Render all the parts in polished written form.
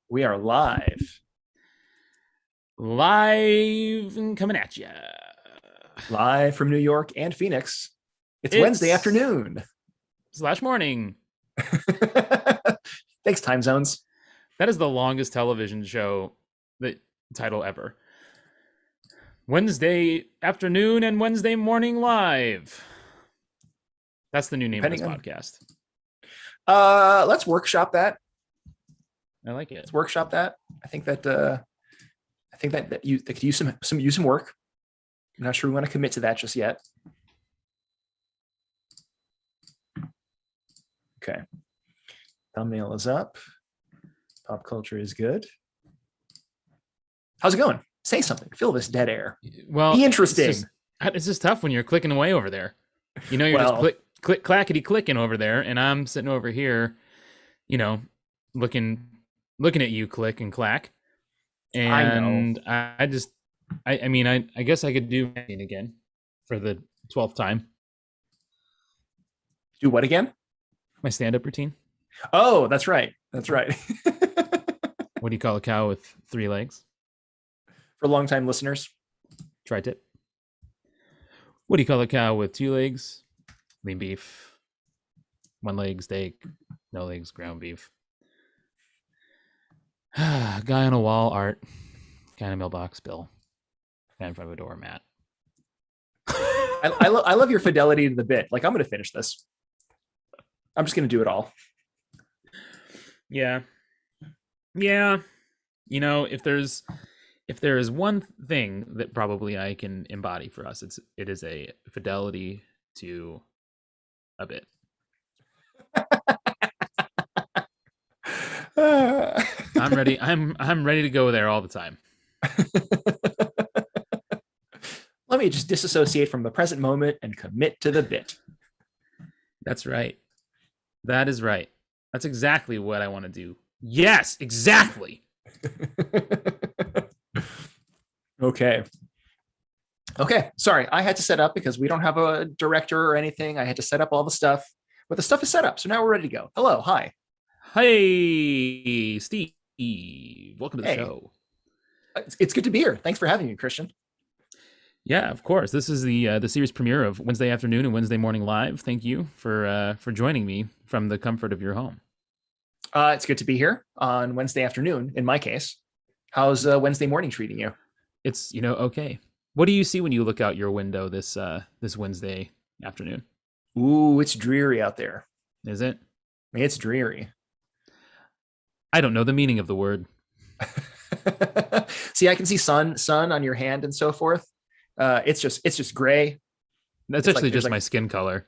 We are live. Live and coming at you. Live from New York and Phoenix. It's Wednesday It's afternoon. slash morning. Thanks, time zones. That is the longest television show title ever. Wednesday afternoon and Wednesday morning live. That's the new name of this podcast. Let's workshop that. I like it. Let's workshop that. I think that that could use some work. I'm not sure we want to commit to that just yet. Okay. Thumbnail is up. Pop culture is good. How's it going? Say something. Fill this dead air. Well, be interesting. It's just tough when you're clicking away over there. You know, you're just click clackety clicking over there, and I'm sitting over here, you know, looking at you click and clack. And I guess I could do it again for the 12th time. Do what again? My stand-up routine. Oh, that's right. That's right. What do you call a cow with 3 legs? For longtime listeners. Tri-tip. What do you call a cow with 2 legs? Lean beef. 1 leg steak. No legs ground beef. Guy on a wall art. Guy in a mailbox bill. Guy in front of a door mat. I love your fidelity to the bit. Like, I'm going to finish this. I'm just going to do it all. Yeah. You know, if there is one thing that probably I can embody for us, it is a fidelity to a bit. I'm ready. I'm ready to go there all the time. Let me just disassociate from the present moment and commit to the bit. That's right. That is right. That's exactly what I want to do. Yes, exactly. Okay. Sorry, I had to set up because we don't have a director or anything. I had to set up all the stuff, but the stuff is set up. So now we're ready to go. Hello. Hi. Hey, Steve. Welcome to the show. It's good to be here. Thanks for having me, Christian. Yeah, of course. This is the series premiere of Wednesday afternoon and Wednesday morning live. Thank you for joining me from the comfort of your home. It's good to be here on Wednesday afternoon. In my case, how's Wednesday morning treating you? It's okay. What do you see when you look out your window this Wednesday afternoon? Ooh, it's dreary out there. Is it? It's dreary. I don't know the meaning of the word. See, I can see sun on your hand and so forth. It's just gray. That's actually just my skin color.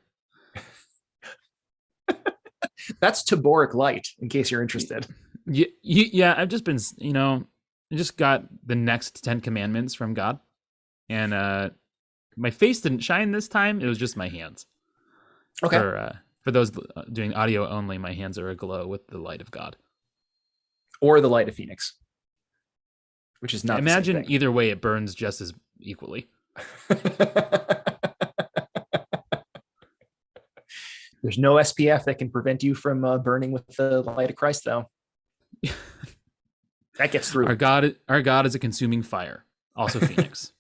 That's Taboric light, in case you're interested. Yeah, I've just been, I just got the next 10 commandments from God, and my face didn't shine this time. It was just my hands. Okay. For those doing audio only, my hands are aglow with the light of God, or the light of Phoenix, which is not. Imagine either way, it burns just as equally. There's no SPF that can prevent you from burning with the light of Christ, though. That gets through. Our God is a consuming fire. Also Phoenix.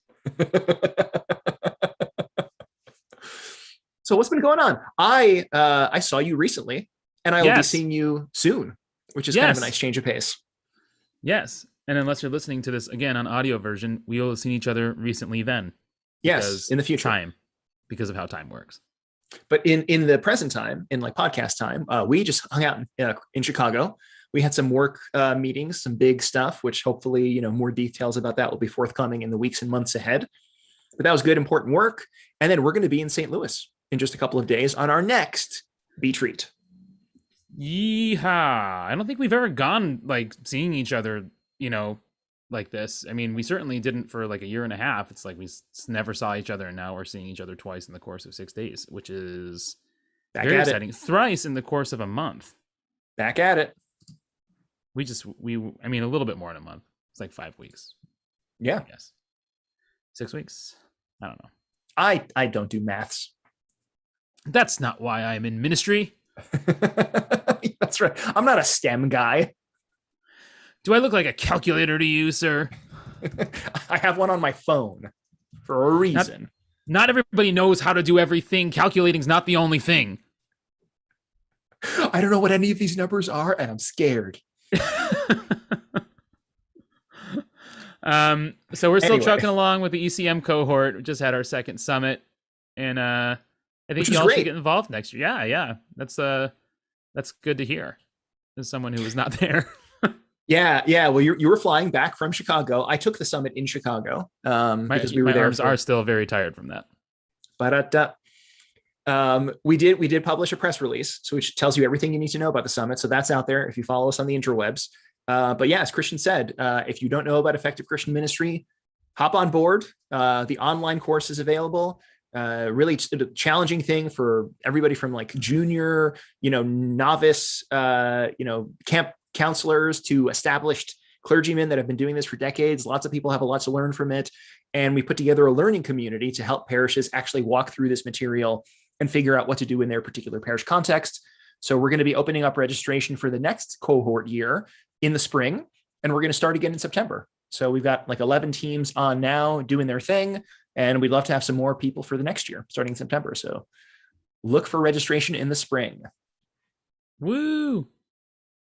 So what's been going on? I saw you recently, and I will be seeing you soon, which is kind of a nice change of pace. Yes. And unless you're listening to this again on audio version, we will have seen each other recently then. Yes, in the future. Because of how time works. But in the present time, in like podcast time, we just hung out in Chicago. We had some work meetings, some big stuff, which hopefully, more details about that will be forthcoming in the weeks and months ahead. But that was good, important work. And then we're going to be in St. Louis in just a couple of days on our next beach retreat. Yeehaw. I don't think we've ever gone like seeing each other, like this. I mean, we certainly didn't for like a year and a half. It's like we never saw each other, and now we're seeing each other twice in the course of 6 days, which is very exciting. Thrice in the course of a month. Back at it. I mean, a little bit more in a month. It's like 5 weeks. Yeah. Yes. 6 weeks. I don't know. I don't do maths. That's not why I'm in ministry. That's right. I'm not a STEM guy. Do I look like a calculator to you, sir? I have one on my phone for a reason. Not everybody knows how to do everything. Calculating's not the only thing. I don't know what any of these numbers are, and I'm scared. So we're still trucking along with the ECM cohort. We just had our second summit, and I think y'all should get involved next year. Yeah, that's good to hear. As someone who was not there. Yeah. Well, you were flying back from Chicago. I took the summit in Chicago because we were there. My arms are still very tired from that. But we did publish a press release, so which tells you everything you need to know about the summit. So that's out there if you follow us on the interwebs. But yeah, as Christian said, if you don't know about effective Christian ministry, hop on board. The online course is available. Really challenging thing for everybody from like junior, novice, camp counselors to established clergymen that have been doing this for decades. Lots of people have a lot to learn from it. And we put together a learning community to help parishes actually walk through this material and figure out what to do in their particular parish context. So we're going to be opening up registration for the next cohort year in the spring, and we're going to start again in September. So we've got like 11 teams on now doing their thing, and we'd love to have some more people for the next year starting in September. So look for registration in the spring. Woo!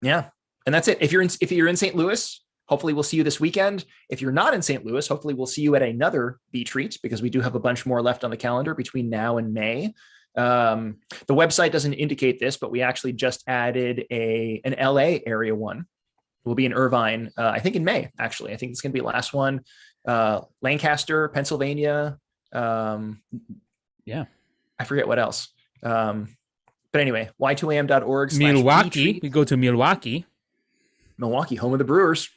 Yeah. And that's it. If you're in St. Louis, hopefully we'll see you this weekend. If you're not in St. Louis, hopefully we'll see you at another beach retreat, because we do have a bunch more left on the calendar between now and May. The website doesn't indicate this, but we actually just added an LA area one. We'll be in Irvine, I think in May, actually. I think it's going to be the last one. Lancaster, Pennsylvania. Yeah. I forget what else. But anyway, y2am.org. Milwaukee. We go to Milwaukee. Milwaukee, home of the Brewers.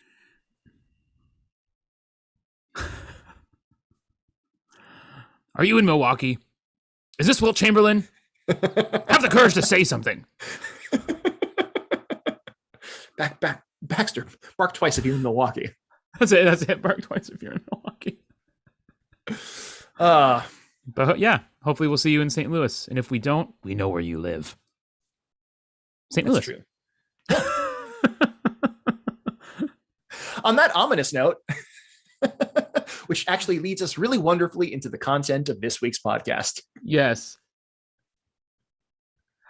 Are you in Milwaukee? Is this Wilt Chamberlain? Have the courage to say something. Baxter, bark twice if you're in Milwaukee. That's it. Bark twice if you're in Milwaukee. But yeah, hopefully we'll see you in St. Louis. And if we don't, we know where you live. St. Louis. True. On that ominous note, which actually leads us really wonderfully into the content of this week's podcast. Yes.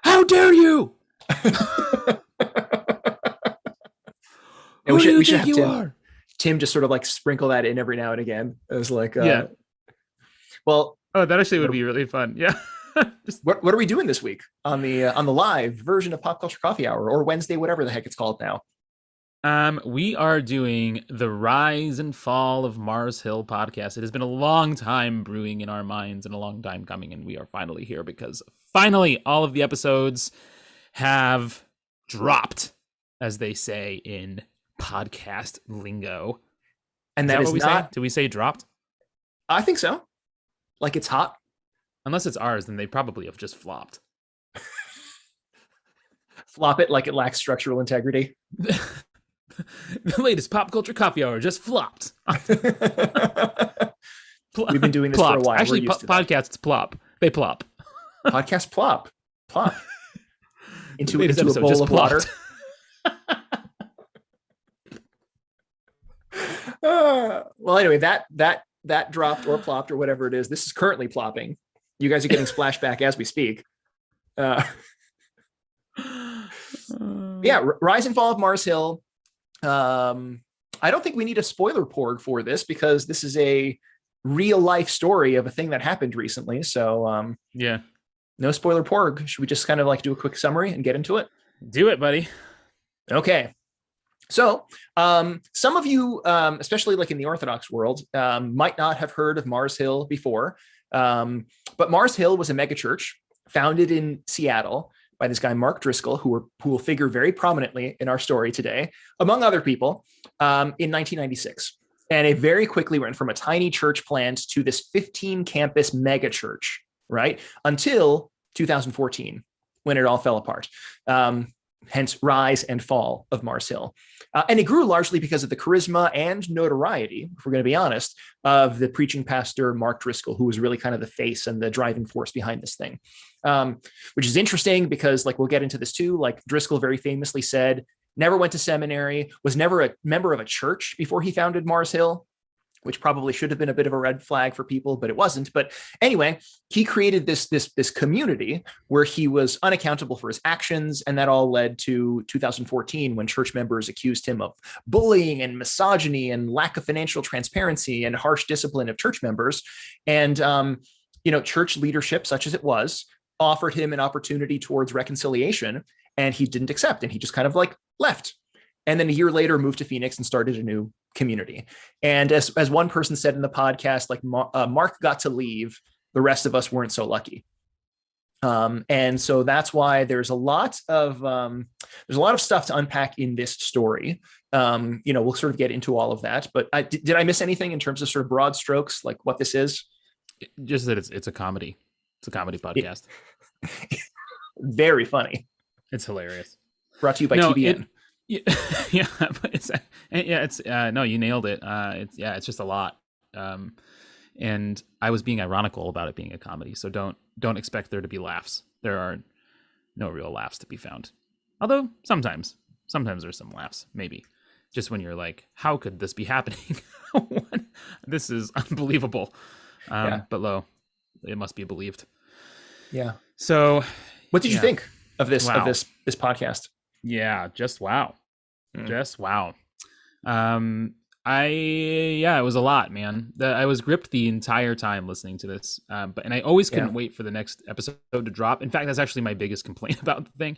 How dare you? And we should have Tim just sort of like sprinkle that in every now and again. It was like, yeah. Well, that actually would be really fun. Yeah. What are we doing this week on the live version of Pop Culture Coffee Hour, or Wednesday, whatever the heck it's called now? We are doing the Rise and Fall of Mars Hill podcast. It has been a long time brewing in our minds and a long time coming, and we are finally here because finally all of the episodes have dropped, as they say in podcast lingo. And that is not... Do we say dropped? I think so. Like it's hot. Unless it's ours, then they probably have just flopped. Flop it like it lacks structural integrity. The latest Pop Culture Coffee Hour just flopped. We've been doing this for a while. Actually, podcasts plop. They plop. Podcast plop. Into a bowl of water. Well, anyway, that dropped or plopped or whatever it is. This is currently plopping. You guys are getting splashback as we speak. Yeah, Rise and Fall of Mars Hill. I don't think we need a spoiler porg for this, because this is a real life story of a thing that happened recently. So yeah, no spoiler porg. Should we just kind of like do a quick summary and get into it? Do it, buddy. Okay. So some of you, especially like in the Orthodox world, might not have heard of Mars Hill before. But Mars Hill was a megachurch founded in Seattle by this guy, Mark Driscoll, who will figure very prominently in our story today, among other people, in 1996. And it very quickly went from a tiny church plant to this 15 campus mega church, right? Until 2014, when it all fell apart. Hence Rise and Fall of Mars Hill. And it grew largely because of the charisma and notoriety, if we're going to be honest, of the preaching pastor, Mark Driscoll, who was really kind of the face and the driving force behind this thing. Which is interesting because, like, we'll get into this too. Like, Driscoll very famously said, never went to seminary, was never a member of a church before he founded Mars Hill, which probably should have been a bit of a red flag for people, but it wasn't. But anyway, he created this community where he was unaccountable for his actions. And that all led to 2014, when church members accused him of bullying and misogyny and lack of financial transparency and harsh discipline of church members. And, church leadership, such as it was, offered him an opportunity towards reconciliation, and he didn't accept, and he just kind of like left. And then a year later moved to Phoenix and started a new community. And as one person said in the podcast, like Mark got to leave, the rest of us weren't so lucky. And so that's why there's a lot of stuff to unpack in this story. We'll sort of get into all of that, but did I miss anything in terms of sort of broad strokes, like what this is? Just that it's a comedy. It's a comedy podcast. Very funny. It's hilarious. Brought to you by TBN. No, you nailed it. It's just a lot. And I was being ironical about it being a comedy. So don't expect there to be laughs. There are no real laughs to be found. Although sometimes there's some laughs, maybe. Just when you're like, how could this be happening? This is unbelievable. But it must be believed. Yeah. So what did you think of this, this podcast? Yeah, just wow. Just wow. It was a lot, man. I was gripped the entire time listening to this. And I always couldn't wait for the next episode to drop. In fact, that's actually my biggest complaint about the thing,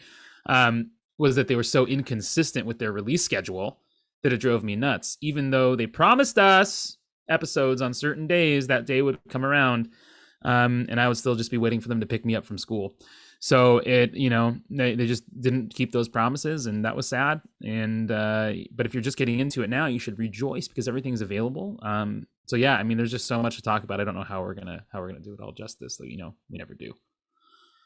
was that they were so inconsistent with their release schedule that it drove me nuts. Even though they promised us episodes on certain days, that day would come around, and I would still just be waiting for them to pick me up from school. So they just didn't keep those promises, and that was sad. And but if you're just getting into it now, you should rejoice because everything's available. There's just so much to talk about. I don't know how we're gonna do it all justice. So we never do.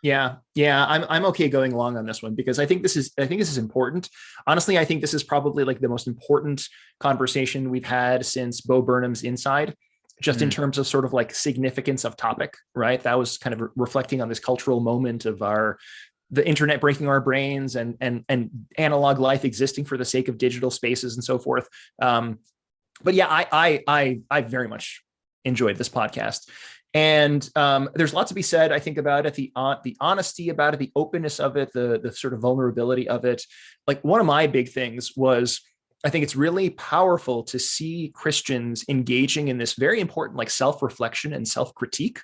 Yeah. I'm okay going along on this one because I think this is important. Honestly, I think this is probably like the most important conversation we've had since Bo Burnham's Inside. Just in terms of sort of like significance of topic, right? That was kind of reflecting on this cultural moment of the internet breaking our brains and analog life existing for the sake of digital spaces and so forth. But yeah, I very much enjoyed this podcast. And there's lots to be said, I think, about it, the honesty about it, the openness of it, the sort of vulnerability of it. Like one of my big things was, I think it's really powerful to see Christians engaging in this very important like self-reflection and self-critique,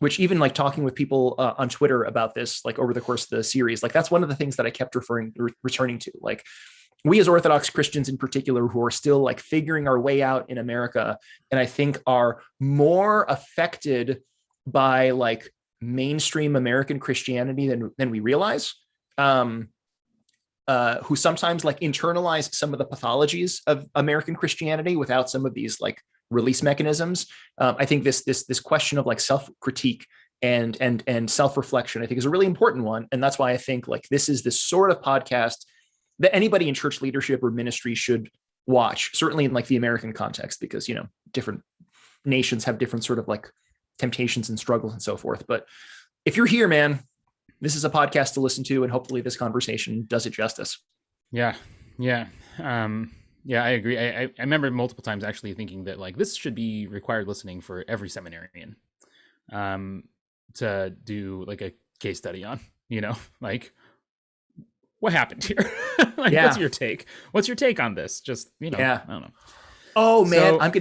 which even like talking with people on Twitter about this, like over the course of the series, like that's one of the things that I kept returning to. Like we as Orthodox Christians in particular, who are still like figuring our way out in America, and I think are more affected by like mainstream American Christianity than we realize. Who sometimes like internalize some of the pathologies of American Christianity without some of these like release mechanisms. I think this question of like self-critique and self-reflection, I think, is a really important one. And that's why I think like this is this sort of podcast that anybody in church leadership or ministry should watch, certainly in like the American context, because, different nations have different sort of like temptations and struggles and so forth. But if you're here, man, this is a podcast to listen to, and hopefully this conversation does it justice. Yeah. I agree. I remember multiple times actually thinking that like this should be required listening for every seminarian, to do like a case study on, like what happened here? What's your take? What's your take on this? Just, I don't know. Oh man, so, I'm going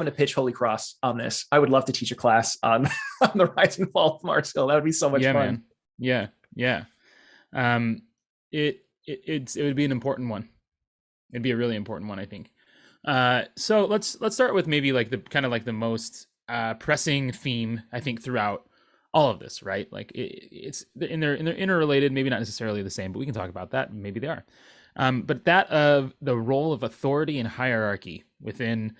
to pitch Holy Cross on this. I would love to teach a class on the rise and fall of Mars Hill. That would be so much fun. Man. Yeah. It would be an important one. It'd be a really important one, I think. So let's start with maybe like the kind of like the most pressing theme, I think, throughout all of this, right? Like it's they're interrelated, maybe not necessarily the same, but we can talk about that. Maybe they are. But that of the role of authority and hierarchy within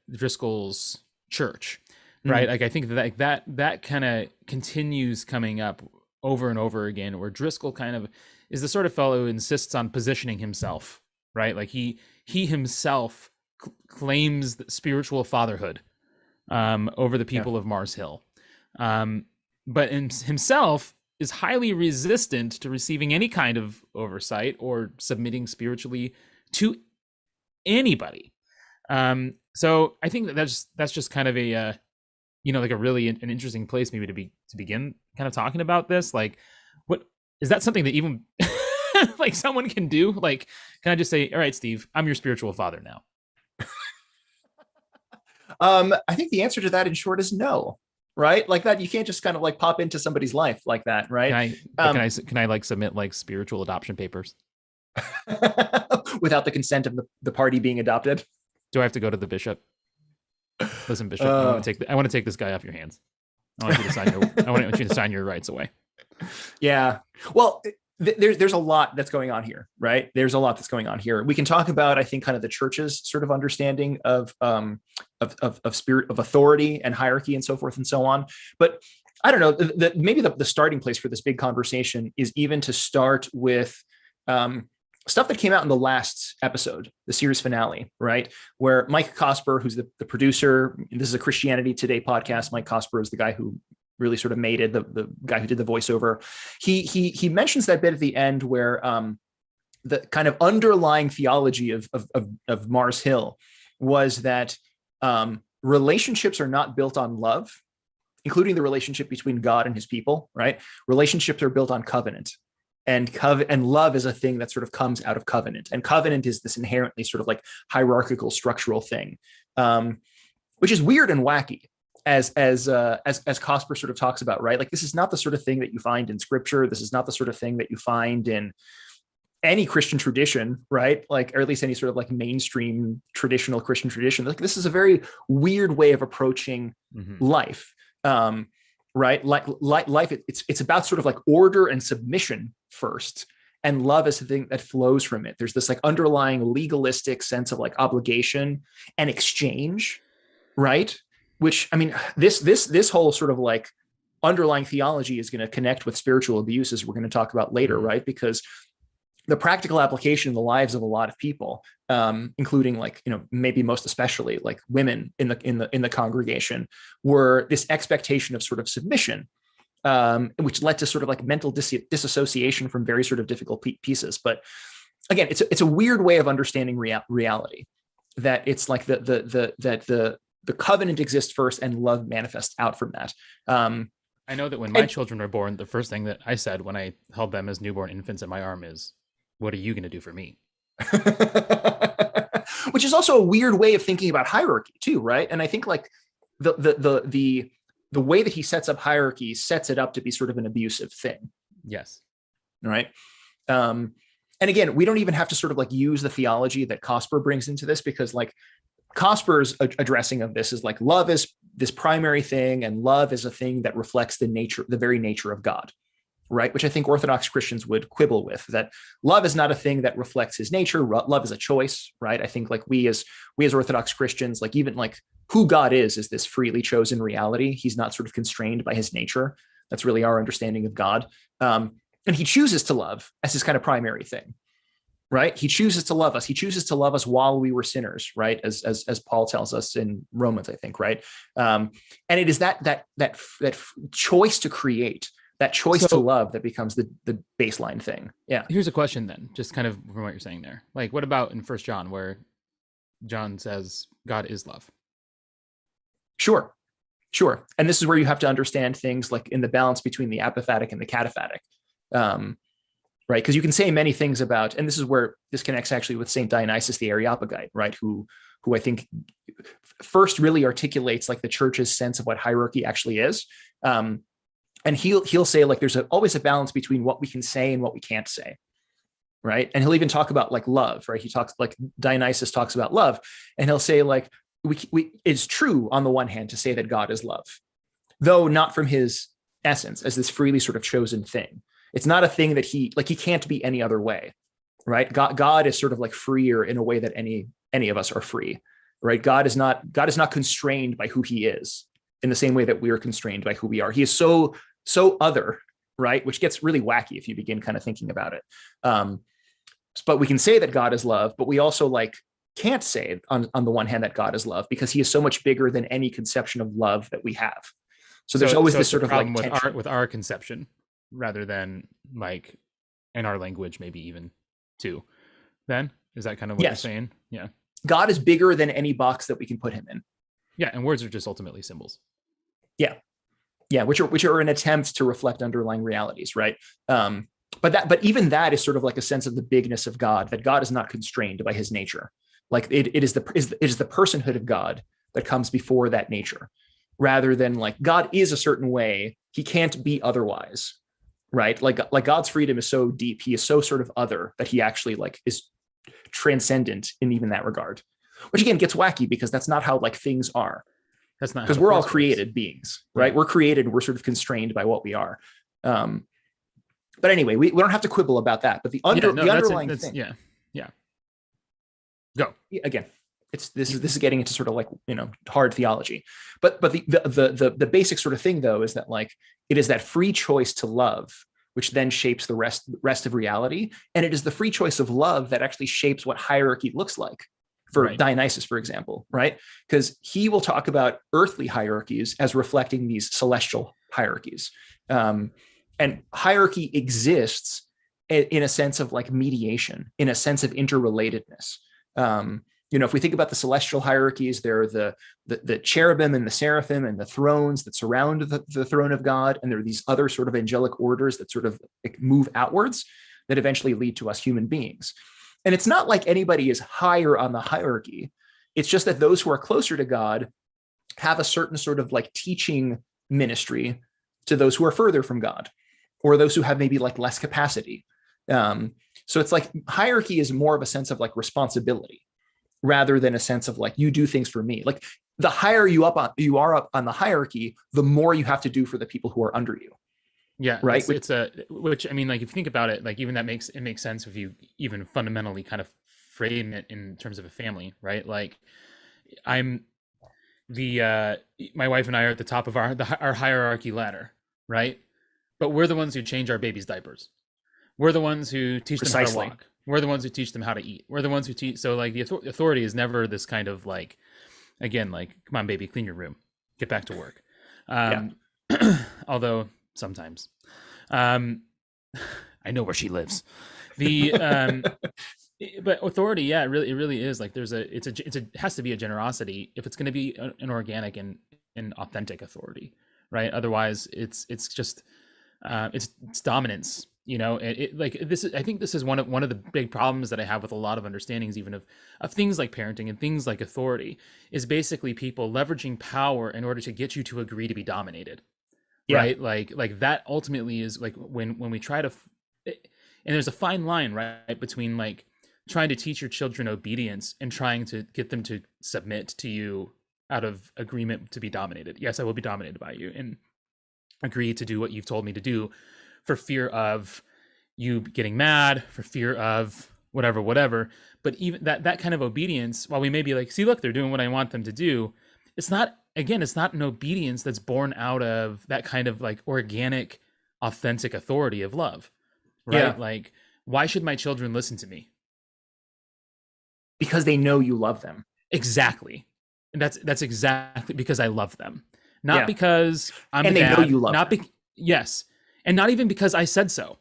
Driscoll's church. Right. Like I think that kind of continues coming up over and over again, where Driscoll kind of is the sort of fellow who insists on positioning himself. Right. Like he himself claims spiritual fatherhood over the people of Mars Hill. But himself is highly resistant to receiving any kind of oversight or submitting spiritually to anybody. So I think that's just kind of a like a really an interesting place maybe to begin kind of talking about this. Like, what is that something that even like someone can do? Like, can I just say, all right, Steve, I'm your spiritual father now? I think the answer to that in short is no. Right, like that, you can't just kind of like pop into somebody's life like that, right? Can I like submit like spiritual adoption papers without the consent of the party being adopted? Do I have to go to the bishop? Listen, bishop, I want to take this guy off your hands. I want you to sign your rights away. Yeah. Well, there's a lot that's going on here, right? There's a lot that's going on here. We can talk about, I think, kind of the church's sort of understanding of spirit, of authority and hierarchy and so forth and so on. But I don't know, maybe the starting place for this big conversation is even to start with stuff that came out in the last episode, the series finale, right? Where Mike Cosper, who's the producer, this is a Christianity Today podcast. Mike Cosper is the guy who really sort of made it, the guy who did the voiceover. He mentions that bit at the end where the kind of underlying theology of Mars Hill was that relationships are not built on love, including the relationship between God and his people, right? Relationships are built on covenant. And love is a thing that sort of comes out of covenant. And covenant is this inherently sort of like hierarchical structural thing, which is weird and wacky. As Cosper sort of talks about, right? Like, this is not the sort of thing that you find in scripture. This is not the sort of thing that you find in any Christian tradition, right? Like, or at least any sort of like mainstream traditional Christian tradition. Like, this is a very weird way of approaching life, right? Like life, it's about sort of like order and submission first, and love is the thing that flows from it. There's this like underlying legalistic sense of like obligation and exchange, right? Which, I mean, this whole sort of like underlying theology is going to connect with spiritual abuse, as we're going to talk about later, right? Because the practical application in the lives of a lot of people, including like, maybe most especially like women in the congregation, were this expectation of sort of submission, which led to sort of like mental disassociation from very sort of difficult pieces. But again, it's a weird way of understanding reality, that it's like the covenant exists first and love manifests out from that. I know that when my children were born, the first thing that I said when I held them as newborn infants in my arm is, what are you going to do for me? Which is also a weird way of thinking about hierarchy too, right? And I think like the way that he sets up hierarchy sets it up to be sort of an abusive thing. Yes. Right. And again, we don't even have to sort of like use the theology that Cosper brings into this, because like Cosper's addressing of this is like, love is this primary thing, and love is a thing that reflects the very nature of God, right? Which I think Orthodox Christians would quibble with, that love is not a thing that reflects his nature. Love is a choice, right? I think like we as Orthodox Christians, like even like who God is this freely chosen reality. He's not sort of constrained by his nature. That's really our understanding of God. And he chooses to love as his kind of primary thing. Right? He chooses to love us. He chooses to love us while we were sinners, right? As Paul tells us in Romans, I think, right? And it is that choice to create, that choice to love, that becomes the baseline thing. Yeah. Here's a question then, just kind of from what you're saying there. Like, what about in 1 John, where John says God is love? Sure. And this is where you have to understand things like in the balance between the apophatic and the cataphatic. Right, because you can say many things about, and this is where this connects actually with Saint Dionysius the Areopagite, right? Who I think first really articulates like the church's sense of what hierarchy actually is, and he'll say like there's always a balance between what we can say and what we can't say, right? And he'll even talk about like love, right? He talks like Dionysius talks about love, and he'll say like it's true on the one hand to say that God is love, though not from his essence as this freely sort of chosen thing. It's not a thing that he can't be any other way, right? God is sort of like freer in a way that any of us are free, right? God is not constrained by who he is in the same way that we are constrained by who we are. He is so other, right? Which gets really wacky if you begin kind of thinking about it. But we can say that God is love, but we also like can't say on the one hand that God is love, because he is so much bigger than any conception of love that we have. So there's always this sort of problem like with our conception. rather than like in our language, maybe even two. Then is that kind of what you're saying? Yeah. God is bigger than any box that we can put him in. Yeah, and words are just ultimately symbols. Yeah, which are an attempt to reflect underlying realities, right? But even that is sort of like a sense of the bigness of God, that God is not constrained by his nature. Like it is the personhood of God that comes before that nature, rather than like God is a certain way, he can't be otherwise, right? Like God's freedom is so deep, he is so sort of other that he actually like is transcendent in even that regard, which again gets wacky because that's not how like things are. That's not because we're all created beings, right? We're created, we're sort of constrained by what we are. But anyway, we don't have to quibble about that. But the underlying thing, go again. This is getting into sort of like hard theology, but the basic sort of thing though is that like it is that free choice to love which then shapes the rest of reality, and it is the free choice of love that actually shapes what hierarchy looks like. For Dionysus, for example, right? Because he will talk about earthly hierarchies as reflecting these celestial hierarchies. And hierarchy exists in a sense of like mediation, in a sense of interrelatedness. If we think about the celestial hierarchies, there are the cherubim and the seraphim and the thrones that surround the throne of God. And there are these other sort of angelic orders that sort of like move outwards that eventually lead to us human beings. And it's not like anybody is higher on the hierarchy. It's just that those who are closer to God have a certain sort of like teaching ministry to those who are further from God, or those who have maybe like less capacity. So it's like hierarchy is more of a sense of like responsibility rather than a sense of like, you do things for me. Like the higher you are up on the hierarchy, the more you have to do for the people who are under you. Yeah, right. Which I mean, like if you think about it, like even that makes sense if you even fundamentally kind of frame it in terms of a family, right? Like my wife and I are at the top of our hierarchy ladder, right? But we're the ones who change our babies' diapers. We're the ones who teach them how to walk. We're the ones who teach them how to eat. We're the ones who teach. So like the authority is never this kind of like, again, like, come on, baby, clean your room, get back to work. Although sometimes, I know where she lives. But authority, yeah, it really is like it has to be a generosity if it's going to be an organic and authentic authority, right? Otherwise, it's just it's dominance. I think this is one of the big problems that I have with a lot of understandings, even of things like parenting and things like authority, is basically people leveraging power in order to get you to agree to be dominated. Yeah. Right. Like that ultimately is like when we try to, and there's a fine line, right, between like trying to teach your children obedience and trying to get them to submit to you out of agreement to be dominated. Yes, I will be dominated by you and agree to do what you've told me to do for fear of you getting mad, for fear of whatever. But even that kind of obedience, while we may be like, see, look, they're doing what I want them to do, it's not an obedience that's born out of that kind of like organic, authentic authority of love, right? Yeah. Like, why should my children listen to me? Because they know you love them. Exactly. And that's exactly because I love them. Not because I'm and the they dad, know you love them. Yes. And not even because I said so.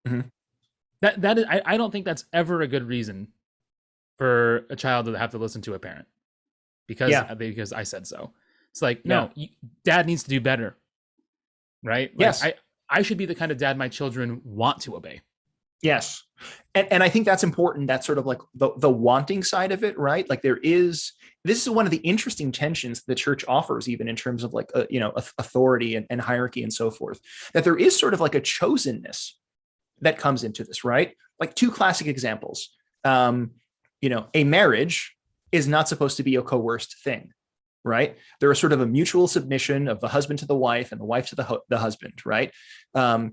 Mm-hmm. That is, I don't think that's ever a good reason for a child to have to listen to a parent because I said so. It's like, no, dad needs to do better. Right? Like, yes. I should be the kind of dad my children want to obey. Yes. And I think that's important. That's sort of like the wanting side of it, right? Like this is one of the interesting tensions the church offers, even in terms of like, authority and hierarchy and so forth, that there is sort of like a chosenness that comes into this, right? Like two classic examples. A marriage is not supposed to be a coerced thing, right? There is sort of a mutual submission of the husband to the wife and the wife to the husband, right? But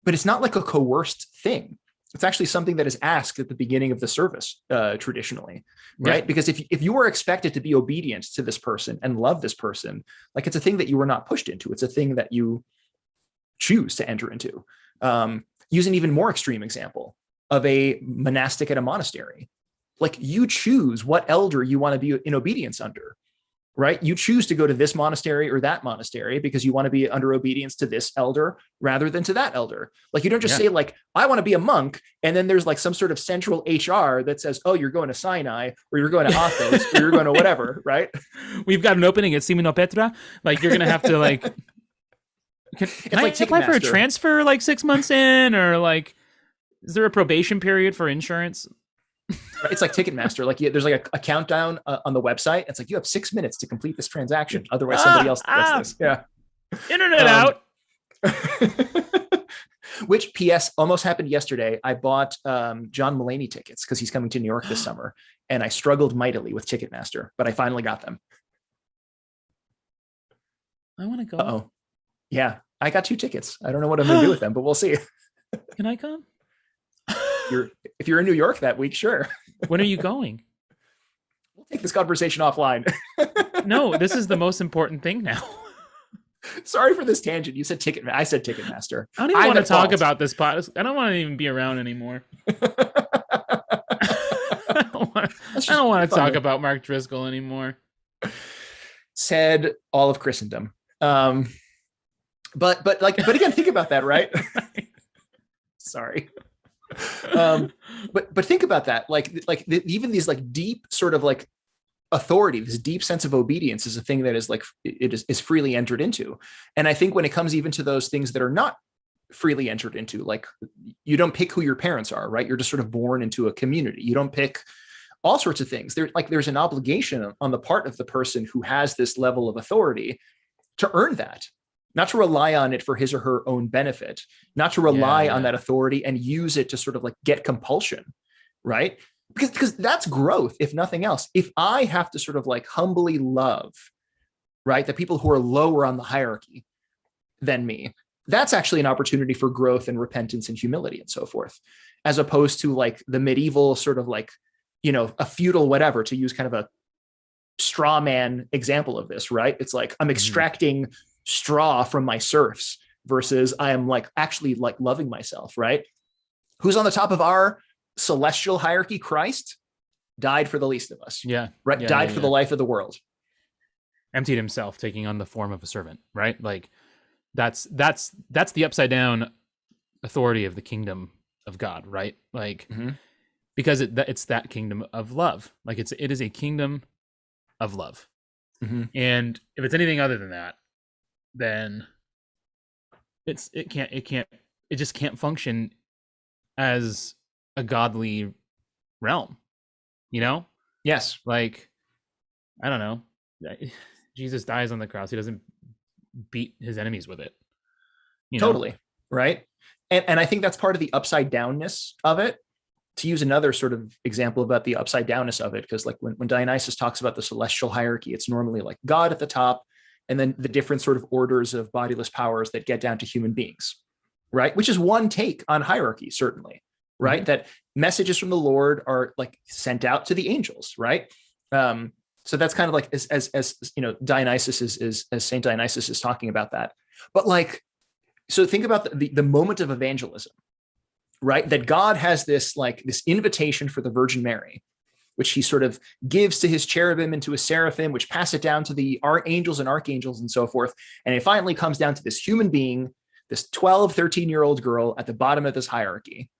it's not like a coerced thing. It's actually something that is asked at the beginning of the service, traditionally, right? Yeah. Because if you are expected to be obedient to this person and love this person, like it's a thing that you were not pushed into. It's a thing that you choose to enter into. Use an even more extreme example of a monastic at a monastery. Like you choose what elder you want to be in obedience under, right? You choose to go to this monastery or that monastery because you want to be under obedience to this elder rather than to that elder. Like, you don't just say like, I want to be a monk. And then there's like some sort of central HR that says, oh, you're going to Sinai, or you're going to Athos, or you're going to whatever, right? We've got an opening at Simino Petra. Like, you're going to have to like, can I like apply for a transfer like 6 months in, or like, is there a probation period for insurance? It's like Ticketmaster. Like, there's like a countdown on the website. It's like, you have 6 minutes to complete this transaction. Otherwise, somebody else gets this. Yeah. Internet out. Which, P.S., almost happened yesterday. I bought John Mulaney tickets because he's coming to New York this summer. And I struggled mightily with Ticketmaster, but I finally got them. I want to go. Uh-oh. Yeah, I got 2 tickets. I don't know what I'm going to do with them, but we'll see. Can I come? If you're in New York that week, sure. When are you going? We'll take this conversation offline. No, this is the most important thing now. Sorry for this tangent. You said I said Ticketmaster. I don't even want to talk about this podcast. I don't want to even be around anymore. I don't want to talk about Mark Driscoll anymore. Said all of Christendom. But again, think about that, right? Sorry. But think about that. Even these like deep sort of like authority, this deep sense of obedience is a thing that is like, it is freely entered into. And I think when it comes even to those things that are not freely entered into, like, you don't pick who your parents are, right? You're just sort of born into a community. You don't pick all sorts of things. There's an obligation on the part of the person who has this level of authority to earn that. Not to rely on it for his or her own benefit, not to rely on that authority and use it to sort of like get compulsion, right? Because that's growth, if nothing else. If I have to sort of like humbly love, right, the people who are lower on the hierarchy than me, that's actually an opportunity for growth and repentance and humility and so forth, as opposed to like the medieval sort of like, a feudal whatever, to use kind of a straw man example of this, right? It's like I'm extracting straw from my serfs versus I am like actually like loving myself, right? Who's on the top of our celestial hierarchy? Christ died for the least of us. Yeah. Right. Died for the life of the world. Emptied himself, taking on the form of a servant, right? Like that's the upside down authority of the kingdom of God, right? Like, because it's that kingdom of love. Like it is a kingdom of love. And if it's anything other than that, then it just can't function as a godly realm, Yes. Like, I don't know. Jesus dies on the cross. He doesn't beat his enemies with it. Totally. Right. And I think that's part of the upside downness of it. To use another sort of example about the upside downness of it, because like when Dionysus talks about the celestial hierarchy, it's normally like God at the top, and then the different sort of orders of bodiless powers that get down to human beings, right? Which is one take on hierarchy, certainly, right? That messages from the Lord are like sent out to the angels, right? So that's kind of like as Dionysus is as Saint Dionysus is talking about that. But like, so think about the moment of evangelism, right? That God has this invitation for the Virgin Mary, which he sort of gives to his cherubim and to his seraphim, which pass it down to the angels and archangels and so forth. And it finally comes down to this human being, this 12, 13-year-old girl at the bottom of this hierarchy,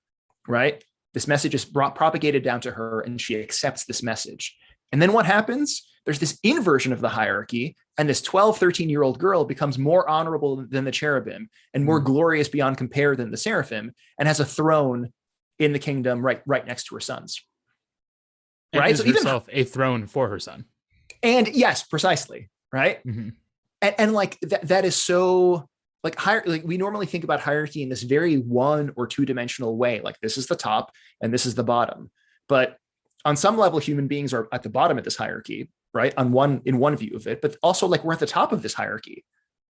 right? This message is propagated down to her, and she accepts this message. And then what happens? There's this inversion of the hierarchy, and this 12, 13-year-old girl becomes more honorable than the cherubim and more glorious beyond compare than the seraphim, and has a throne in the kingdom right next to her sons. And right? So herself a throne for her son. And yes, precisely. Right. And like that is so like we normally think about hierarchy in this very one or two dimensional way. Like this is the top and this is the bottom. But on some level, human beings are at the bottom of this hierarchy, right? In one view of it, but also like we're at the top of this hierarchy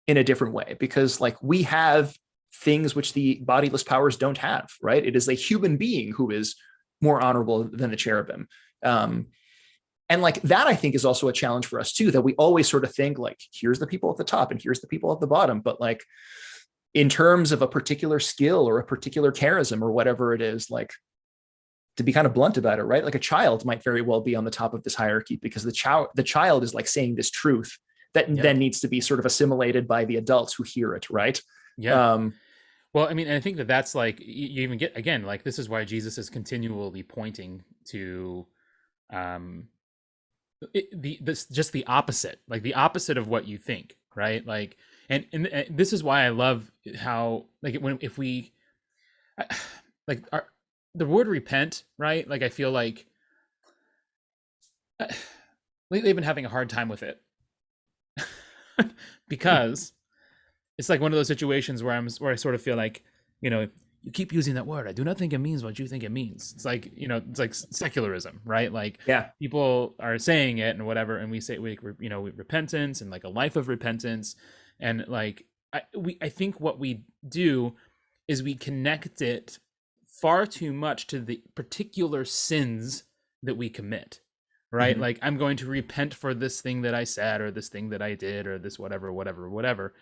in a different way, because like we have things which the bodiless powers don't have, right? It is a human being who is more honorable than the cherubim. And like that, I think, is also a challenge for us too, that we always sort of think like, here's the people at the top and here's the people at the bottom. But like in terms of a particular skill or a particular charism or whatever it is, like to be kind of blunt about it, right? Like a child might very well be on the top of this hierarchy because the child is like saying this truth that then needs to be sort of assimilated by the adults who hear it, right? Yeah. Well, I mean, and I think that that's like, you even get, again, like this is why Jesus is continually pointing to just the opposite, like the opposite of what you think, right? Like, and this is why I love how, like, if we, like, the word repent, right? Like, I feel like lately I've been having a hard time with it because it's like one of those situations where I sort of feel like, you keep using that word. I do not think it means what you think it means. It's like, it's like secularism, right? Like, people are saying it and whatever, and we say repentance and like a life of repentance, and like I think what we do is we connect it far too much to the particular sins that we commit, right? Mm-hmm. Like, I'm going to repent for this thing that I said, or this thing that I did, or this whatever.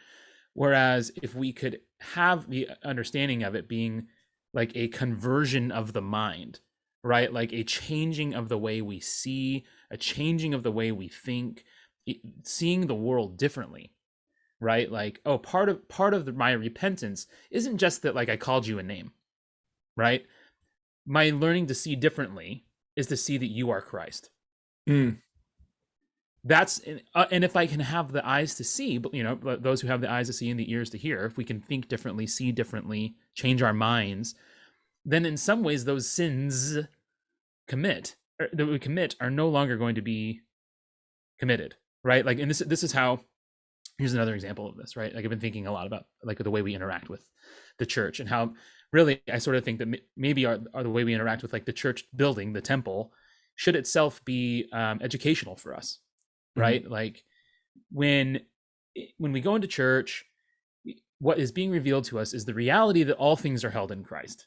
Whereas if we could have the understanding of it being like a conversion of the mind, right? Like a changing of the way we see, a changing of the way we think, seeing the world differently, right? Like, oh, part of my repentance isn't just that, like, I called you a name, right? My learning to see differently is to see that you are Christ. That's, and if I can have the eyes to see, but those who have the eyes to see and the ears to hear, if we can think differently, see differently, change our minds, then in some ways those sins that we commit are no longer going to be committed, right? Like, and this is how, here's another example of this, right? Like, I've been thinking a lot about like the way we interact with the church, and how really I sort of think that maybe our the way we interact with like the church building, the temple, should itself be educational for us. Right? Mm-hmm. Like, when we go into church, what is being revealed to us is the reality that all things are held in Christ,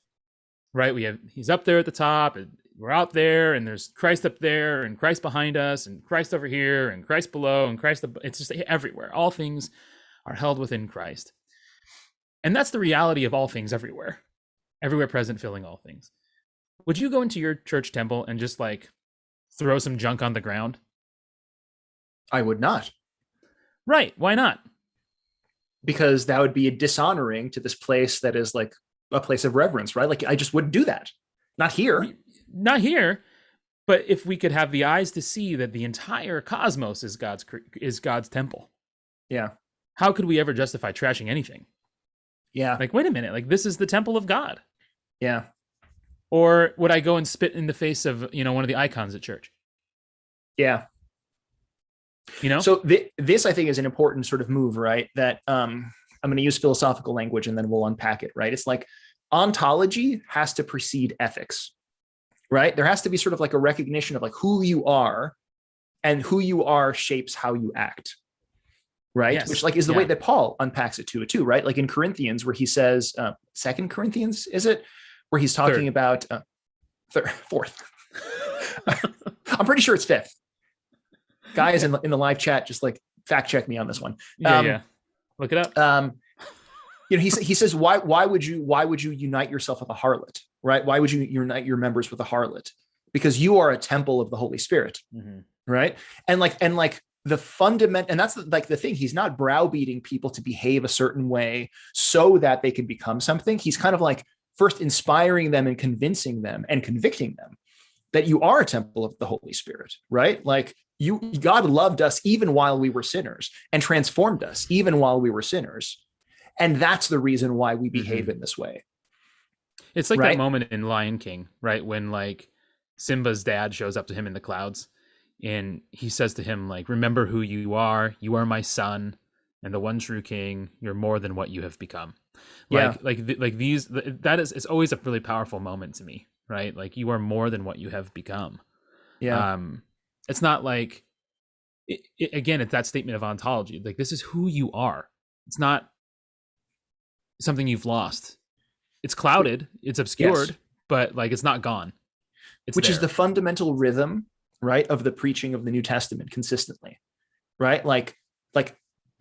right? He's up there at the top, and we're out there, and there's Christ up there, and Christ behind us, and Christ over here, and Christ below, and it's just everywhere. All things are held within Christ. And that's the reality of all things everywhere present, filling all things. Would you go into your church temple and just like throw some junk on the ground? I would not. Right. Why not? Because that would be dishonoring to this place that is like a place of reverence, right? Like, I just wouldn't do that. Not here. Not here. But if we could have the eyes to see that the entire cosmos is God's temple. Yeah. How could we ever justify trashing anything? Yeah. Like, wait a minute. Like, this is the temple of God. Yeah. Or would I go and spit in the face of, one of the icons at church? Yeah. So this, I think, is an important sort of move, right? That I'm going to use philosophical language and then we'll unpack it, right? It's like ontology has to precede ethics, right? There has to be sort of like a recognition of like who you are, and who you are shapes how you act, right? Yes. Which like is the way that Paul unpacks it too, right? Like in Corinthians, where he says, 2 Corinthians, is it? Where he's talking about fourth. I'm pretty sure it's fifth. Guys in the live chat, just like fact check me on this one. Yeah. Look it up. He says, why would you unite yourself with a harlot, right? Why would you unite your members with a harlot? Because you are a temple of the Holy Spirit, mm-hmm. right? And the fundament, and that's like the thing. He's not browbeating people to behave a certain way so that they can become something. He's kind of like first inspiring them and convincing them and convicting them that you are a temple of the Holy Spirit, right? Like, God loved us even while we were sinners, and transformed us even while we were sinners. And that's the reason why we behave mm-hmm. in this way. It's like that moment in Lion King, right? When like Simba's dad shows up to him in the clouds, and he says to him, like, remember who you are my son and the one true king. You're more than what you have become. It's always a really powerful moment to me, right? Like, you are more than what you have become. Yeah. It's not like, again, it's that statement of ontology. Like, this is who you are. It's not something you've lost. It's clouded, it's obscured, yes. But like, it's not gone. Which is the fundamental rhythm, right, of the preaching of the New Testament consistently, right? Like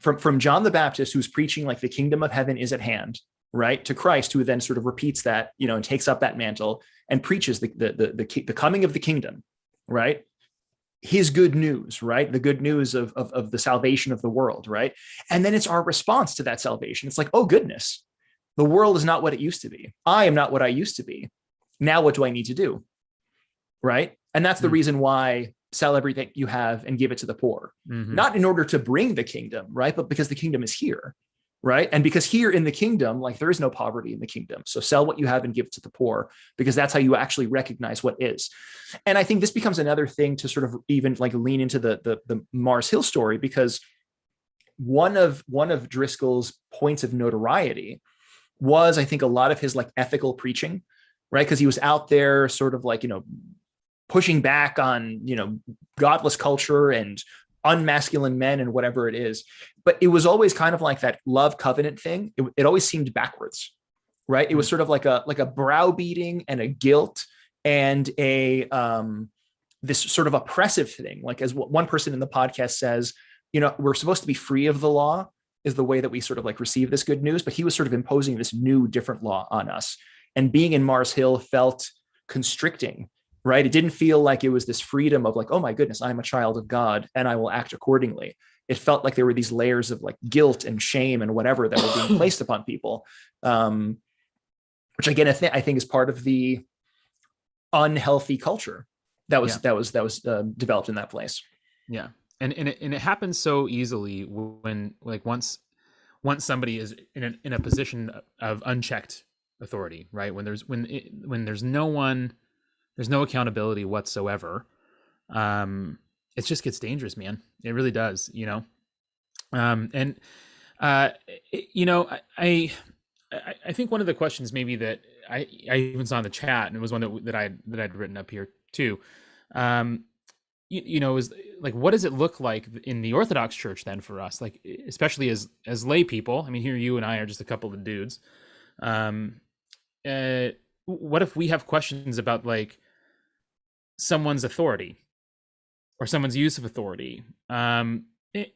from John the Baptist, who's preaching like the kingdom of heaven is at hand, right, to Christ, who then sort of repeats that, and takes up that mantle and preaches the coming of the kingdom, right? His good news, right? The good news of the salvation of the world, right? And then it's our response to that salvation. It's like, oh goodness, the world is not what it used to be. I am not what I used to be. Now what do I need to do? Right? And that's the reason why sell everything you have and give it to the poor. Not in order to bring the kingdom, right? But because the kingdom is here, right? And because here in the kingdom, like there is no poverty in the kingdom. So sell what you have and give it to the poor, because that's how you actually recognize what is. And I think this becomes another thing to sort of even like lean into the Mars Hill story, because one of Driscoll's points of notoriety was, I think, a lot of his like ethical preaching, right? Because he was out there sort of like, pushing back on, godless culture and unmasculine men and whatever it is. But it was always kind of like that love covenant thing. It always seemed backwards, right? It was sort of like a browbeating and a guilt and a this sort of oppressive thing. Like, as one person in the podcast says, we're supposed to be free of the law is the way that we sort of like receive this good news. But he was sort of imposing this new, different law on us. And being in Mars Hill felt constricting, right? It didn't feel like it was this freedom of like, oh my goodness, I'm a child of God and I will act accordingly. It felt like there were these layers of like guilt and shame and whatever that were being placed upon people, which again, I think is part of the unhealthy culture that was developed in that place. Yeah, and it happens so easily when like once somebody is in a position of unchecked authority, right? When there's no one. There's no accountability whatsoever. It just gets dangerous, man. It really does, I think one of the questions maybe that I even saw in the chat, and it was one that I'd written up here too, is like, what does it look like in the Orthodox Church then for us, like especially as lay people? I mean, here you and I are just a couple of dudes. What if we have questions about like someone's authority or someone's use of authority? And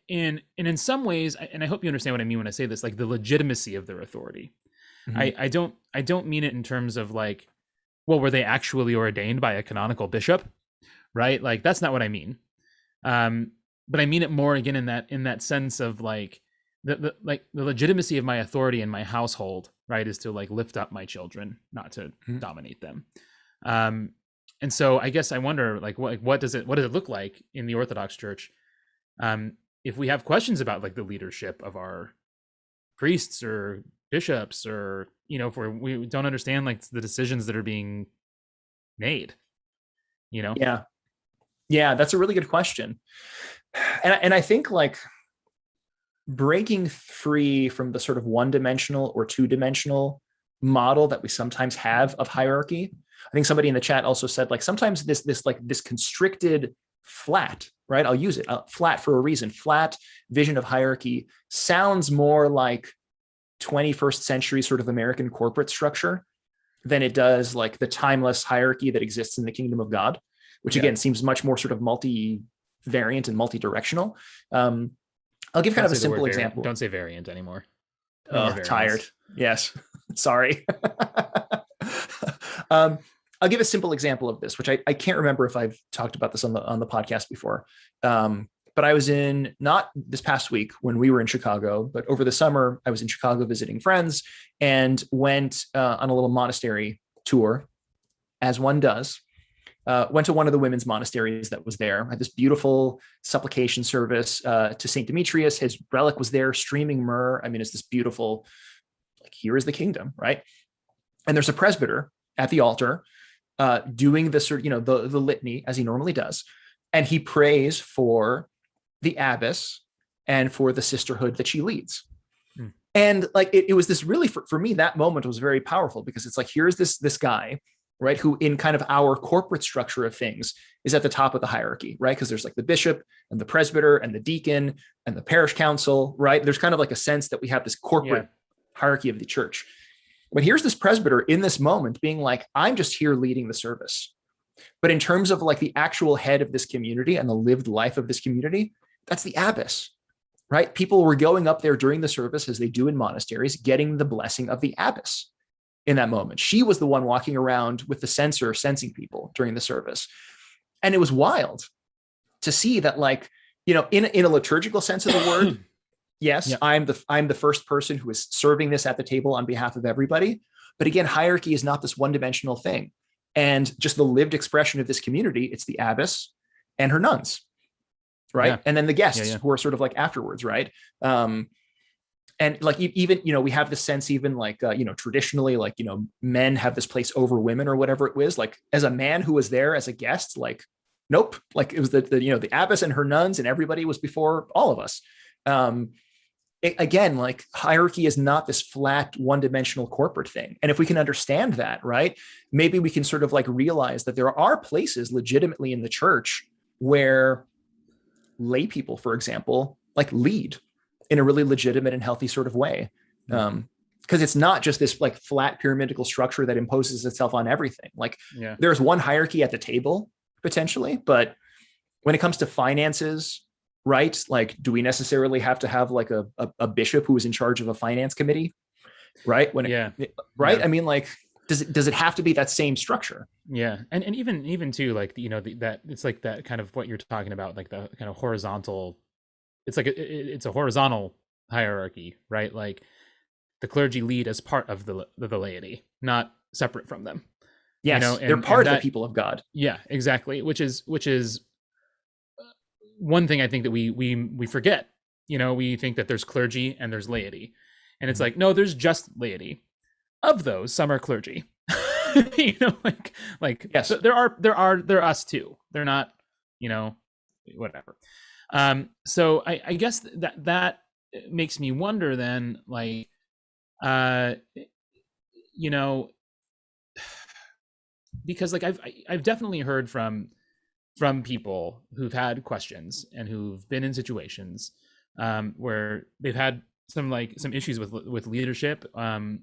in some ways, and I hope you understand what I mean when I say this, like the legitimacy of their authority. I don't mean it in terms of like, well, were they actually ordained by a canonical bishop, right? Like that's not what I mean. But I mean it more again in that sense of like the legitimacy of my authority in my household, right, is to like lift up my children, not to dominate them. And so I guess I wonder, like, what does it look like in the Orthodox Church, if we have questions about like the leadership of our priests or bishops, or if we don't understand like the decisions that are being made, Yeah, that's a really good question, and I think like breaking free from the sort of one-dimensional or two-dimensional model that we sometimes have of hierarchy. I think somebody in the chat also said like sometimes this constricted flat, right? I'll use it flat for a reason. Flat vision of hierarchy sounds more like 21st century sort of American corporate structure than it does like the timeless hierarchy that exists in the kingdom of God, which again seems much more sort of multi-variant and multi-directional. I'll give kind of a simple example. Don't say variant anymore. Tired. Yes. Sorry. I'll give a simple example of this, which I can't remember if I've talked about this on the podcast before. But I was in, not this past week when we were in Chicago, but over the summer, I was in Chicago visiting friends and went on a little monastery tour, as one does. Went to one of the women's monasteries that was there. I had this beautiful supplication service to St. Demetrius. His relic was there, streaming myrrh. I mean, it's this beautiful, like, here is the kingdom, right? And there's a presbyter at the altar doing the sort, the litany as he normally does. And he prays for the abbess and for the sisterhood that she leads. And like, it was this really, for me, that moment was very powerful, because it's like, here's this guy, right, who in kind of our corporate structure of things is at the top of the hierarchy, right? Because there's like the bishop and the presbyter and the deacon and the parish council, right? There's kind of like a sense that we have this corporate hierarchy of the church. But here's this presbyter in this moment being like, I'm just here leading the service. But in terms of like the actual head of this community and the lived life of this community, that's the abbess, right? People were going up there during the service, as they do in monasteries, getting the blessing of the abbess in that moment. She was the one walking around with the censer, sensing people during the service. And it was wild to see that, like, you know, in a liturgical sense of the word, yes, yep. I'm the first person who is serving this at the table on behalf of everybody. But again, hierarchy is not this one-dimensional thing. And just the lived expression of this community, it's the abbess and her nuns, right? Yeah. And then the guests who are sort of like afterwards, right? And like, even, you know, we have this sense, even like, you know, traditionally, like, you know, men have this place over women or whatever it was. Like, as a man who was there as a guest, like, nope, like it was the you know, the abbess and her nuns, and everybody was before all of us. Again, like, hierarchy is not this flat one-dimensional corporate thing. And if we can understand that, right, maybe we can sort of like realize that there are places legitimately in the church where lay people, for example, like lead in a really legitimate and healthy sort of way. Because it's not just this like flat pyramidal structure that imposes itself on everything. Like, there's one hierarchy at the table potentially, but when it comes to finances, right? Like, do we necessarily have to have like a bishop who is in charge of a finance committee, right? I mean, like, does it have to be that same structure? Yeah. And even too, like, you know, that it's like that kind of what you're talking about, like the kind of horizontal, it's like it's a horizontal hierarchy, right? Like, the clergy lead as part of the laity, not separate from them. Yes, you know, they're part of the people of God. Yeah, exactly. Which is one thing I think that we forget. You know, we think that there's clergy and there's laity, and it's like, no, there's just laity. Of those, some are clergy. You know, like yes, they're us too. They're not, you know, whatever. So I guess that makes me wonder then, like, you know, because like I've definitely heard from people who've had questions and who've been in situations where they've had some issues with leadership, and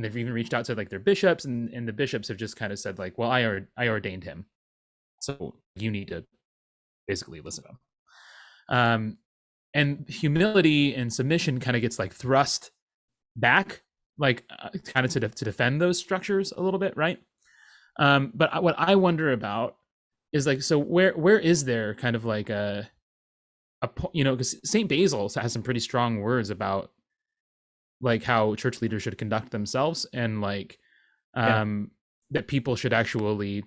they've even reached out to like their bishops, and the bishops have just kind of said like, well, I ordained him, so you need to basically listen to him. And humility and submission kind of gets like thrust back, like kind of to defend those structures a little bit, right? But what I wonder about is like, so where is there kind of like a you know, because St. Basil has some pretty strong words about like how church leaders should conduct themselves, and like that people should actually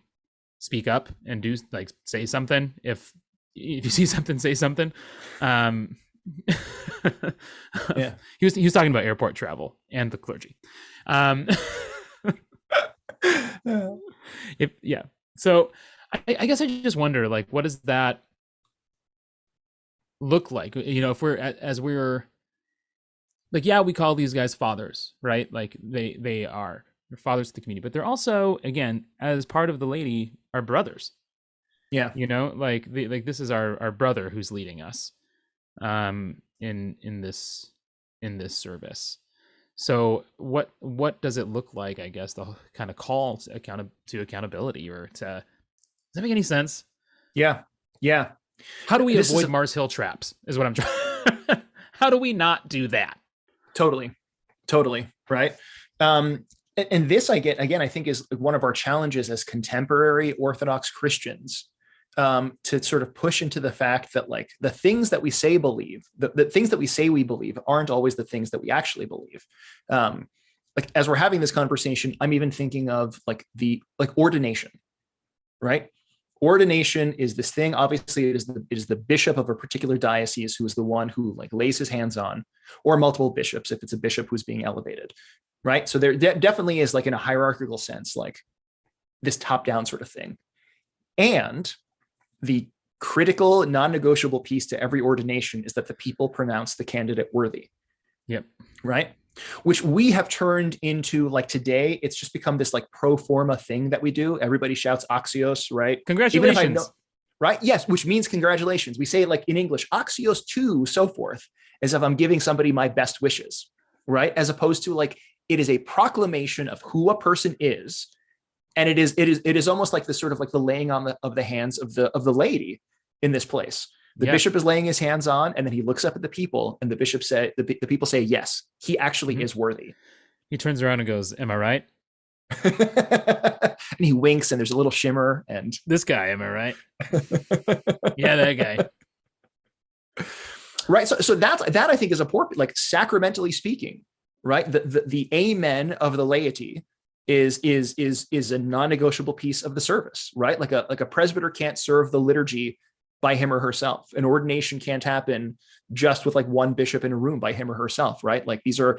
speak up and do, like, say something. If you see something, say something. He was talking about airport travel and the clergy. So I guess I just wonder, like, what does that look like? You know, if we're like, yeah, we call these guys fathers, right? Like they're fathers to the community, but they're also, again, as part of the laity, our brothers. Yeah. You know, like this is our brother who's leading us in this service. So what does it look like, I guess, the kind of call to accountability, or to, does that make any sense? Yeah. How do we avoid Mars Hill traps is what I'm trying. How do we not do that? Totally. Right. And this, I think is one of our challenges as contemporary Orthodox Christians, to sort of push into the fact that, like, the things that we say believe, the things that we say we believe aren't always the things that we actually believe. Like, as we're having this conversation, I'm even thinking of like ordination, right? Ordination is this thing. Obviously, it is the bishop of a particular diocese who is the one who like lays his hands on, or multiple bishops if it's a bishop who's being elevated, right? So there definitely is, like, in a hierarchical sense, like this top-down sort of thing. And the critical, non-negotiable piece to every ordination is that the people pronounce the candidate worthy. Yep. Right. Which we have turned into, like, today, it's just become this like pro forma thing that we do. Everybody shouts axios, right? Congratulations. Right. Yes. Which means congratulations. We say it like in English, axios to, so forth, as if I'm giving somebody my best wishes. Right. As opposed to, like, it is a proclamation of who a person is. And it is almost like the sort of like the laying on of the hands of the laity in this place. The bishop is laying his hands on, and then he looks up at the people, and the people say, yes, he actually is worthy. He turns around and goes, am I right? And he winks, and there's a little shimmer, and this guy, am I right? Yeah, that guy. Right. So that I think is important, like sacramentally speaking, right? The amen of the laity is a non-negotiable piece of the service, right? Like a presbyter can't serve the liturgy by him or herself. An ordination can't happen just with like one bishop in a room by him or herself, right? Like these are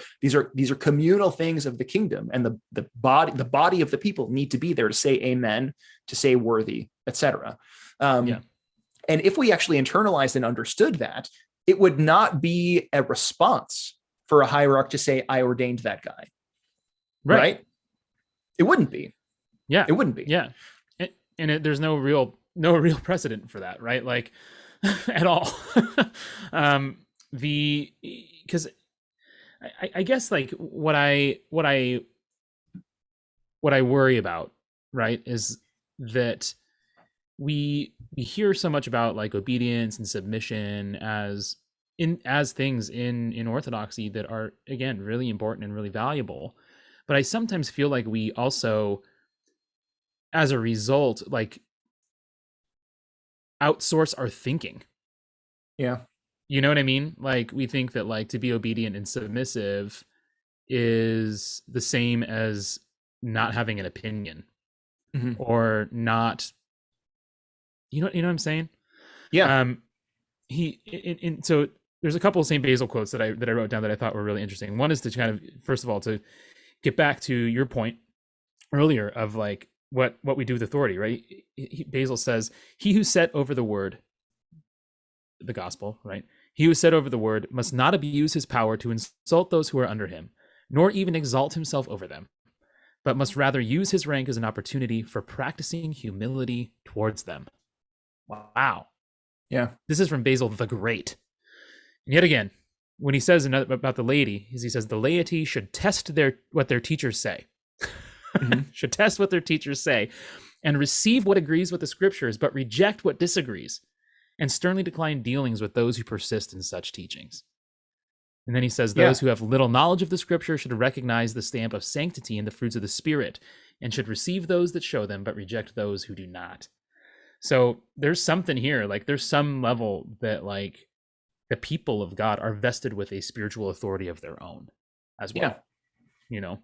communal things of the kingdom, and the body of the people need to be there to say amen, to say worthy, etc. And if we actually internalized and understood that, it would not be a response for a hierarch to say, I ordained that guy. Right? It wouldn't be. Yeah. It wouldn't be. Yeah. And there's no real precedent for that, right? Like at all. Because I guess like what I worry about, right, is that we hear so much about like obedience and submission as things in orthodoxy that are, again, really important and really valuable. But I sometimes feel like we also, as a result, like outsource our thinking. Yeah. You know what I mean? Like we think that like to be obedient and submissive is the same as not having an opinion or not. You know what I'm saying? Yeah. So there's a couple of St. Basil quotes that I wrote down that I thought were really interesting. One is to kind of, first of all, to get back to your point earlier of like what we do with authority, right? Basil says, he who set over the word, the gospel, right? He who set over the word must not abuse his power to insult those who are under him, nor even exalt himself over them, but must rather use his rank as an opportunity for practicing humility towards them. Wow. Yeah. This is from Basil the Great. And yet again, when he says about the laity, he says the laity should test what their teachers say. Should test what their teachers say and receive what agrees with the scriptures, but reject what disagrees, and sternly decline dealings with those who persist in such teachings. And then he says those who have little knowledge of the scripture should recognize the stamp of sanctity in the fruits of the Spirit, and should receive those that show them, but reject those who do not. So there's something here, like there's some level that like the people of God are vested with a spiritual authority of their own as well. You know,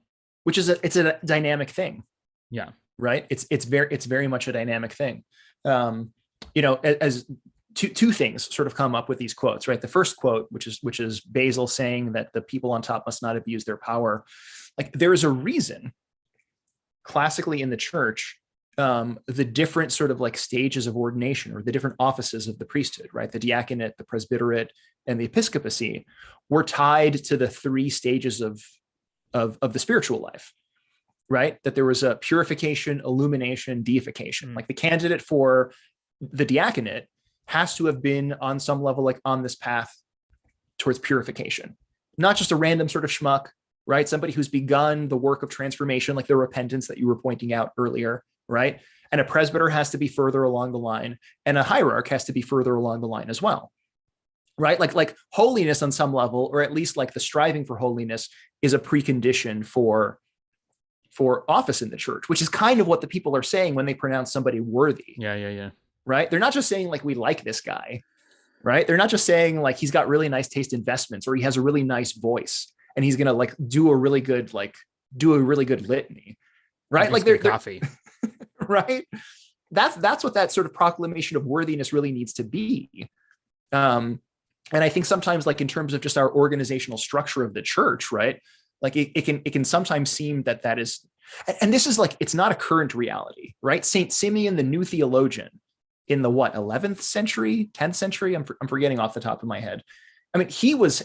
which is it's a dynamic thing. Yeah. Right. It's very much a dynamic thing. You know, as two things sort of come up with these quotes, right? The first quote, which is Basil saying that the people on top must not abuse their power. Like there is a reason classically in the church, the different sort of like stages of ordination or the different offices of the priesthood, right? The diaconate, the presbyterate, and the episcopacy were tied to the three stages of the spiritual life, right? That there was a purification, illumination, deification. Like the candidate for the diaconate has to have been on some level, like on this path towards purification, not just a random sort of schmuck, right? Somebody who's begun the work of transformation, like the repentance that you were pointing out earlier, right? And a presbyter has to be further along the line, and a hierarch has to be further along the line as well, right? Like holiness on some level, or at least like the striving for holiness, is a precondition for office in the church, which is kind of what the people are saying when they pronounce somebody worthy. Yeah. Right? They're not just saying like, we like this guy, right? They're not just saying like, he's got really nice taste investments, or he has a really nice voice and he's going to like do a really good litany, right? Like they're coffee, right? That's what that sort of proclamation of worthiness really needs to be. And I think sometimes, like in terms of just our organizational structure of the church, right? Like it can sometimes seem that is, and this is like, it's not a current reality, right? Saint Simeon, the new theologian in the 11th century, 10th century, I'm forgetting off the top of my head. I mean, he was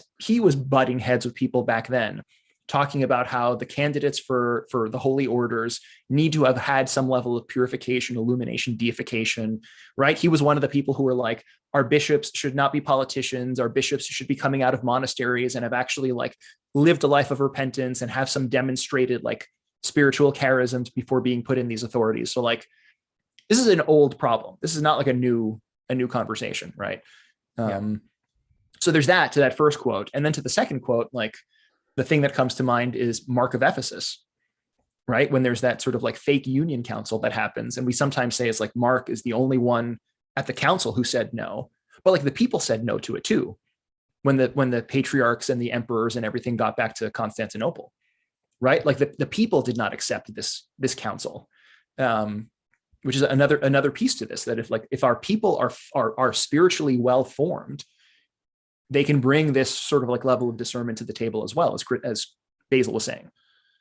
butting heads with people back then, talking about how the candidates for the holy orders need to have had some level of purification, illumination, deification, right? He was one of the people who were like, our bishops should not be politicians. Our bishops should be coming out of monasteries and have actually like lived a life of repentance and have some demonstrated like spiritual charisms before being put in these authorities. So like, this is an old problem. This is not like a new conversation, right? So there's that to that first quote. And then to the second quote, like the thing that comes to mind is Mark of Ephesus, right? When there's that sort of like fake union council that happens. And we sometimes say it's like Mark is the only one at the council who said no, but like the people said no to it too. When the patriarchs and the emperors and everything got back to Constantinople, right? Like the people did not accept this council, which is another piece to this, that if our people are spiritually well formed, they can bring this sort of like level of discernment to the table as well, as Basil was saying.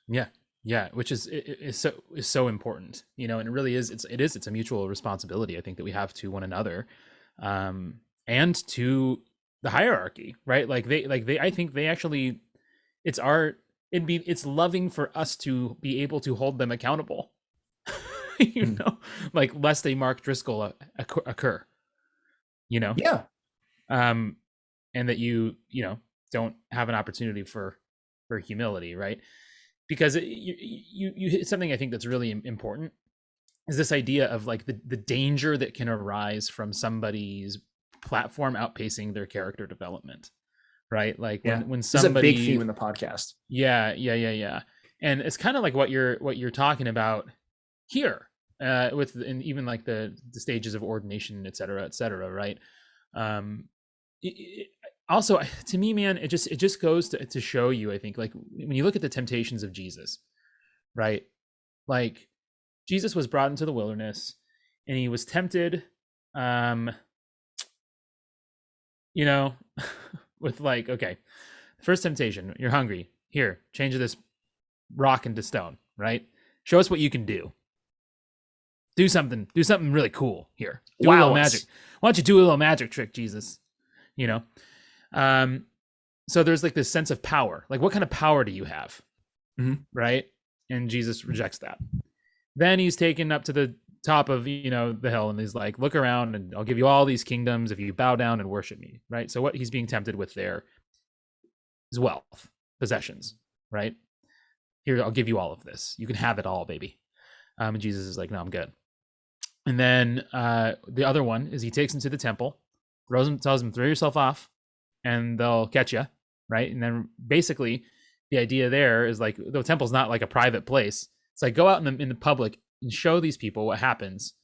Yeah, which is so important, you know, and it really is. It's a mutual responsibility, I think, that we have to one another, and to the hierarchy, right? I think they actually, it's loving for us to be able to hold them accountable, you know, like lest a Mark Driscoll occur, you know? Yeah. And that you don't have an opportunity for humility, right? Because you hit something I think that's really important, is this idea of like the danger that can arise from somebody's platform outpacing their character development, right? Like when somebody, this is a big theme in the podcast. Yeah. And it's kind of like what you're talking about here, and even like the stages of ordination, et cetera, right? Also, to me, man, it just goes to show you, I think, like when you look at the temptations of Jesus, right? Like Jesus was brought into the wilderness and he was tempted, you know, with like, okay, first temptation, you're hungry. Here, change this rock into stone, right? Show us what you can do. Do something really cool here. Do a little magic. Why don't you do a little magic trick, Jesus? You know? So there's like this sense of power. Like, what kind of power do you have? Mm-hmm. Right? And Jesus rejects that. Then he's taken up to the top of, you know, the hill, and he's like, look around and I'll give you all these kingdoms if you bow down and worship me. Right? So what he's being tempted with there is wealth, possessions, right? Here, I'll give you all of this. You can have it all, baby. And Jesus is like, no, I'm good. And then the other one is he takes him to the temple, tells him, throw yourself off and they'll catch you, right? And then basically the idea there is like, the temple's not like a private place. It's like, go out in the public and show these people what happens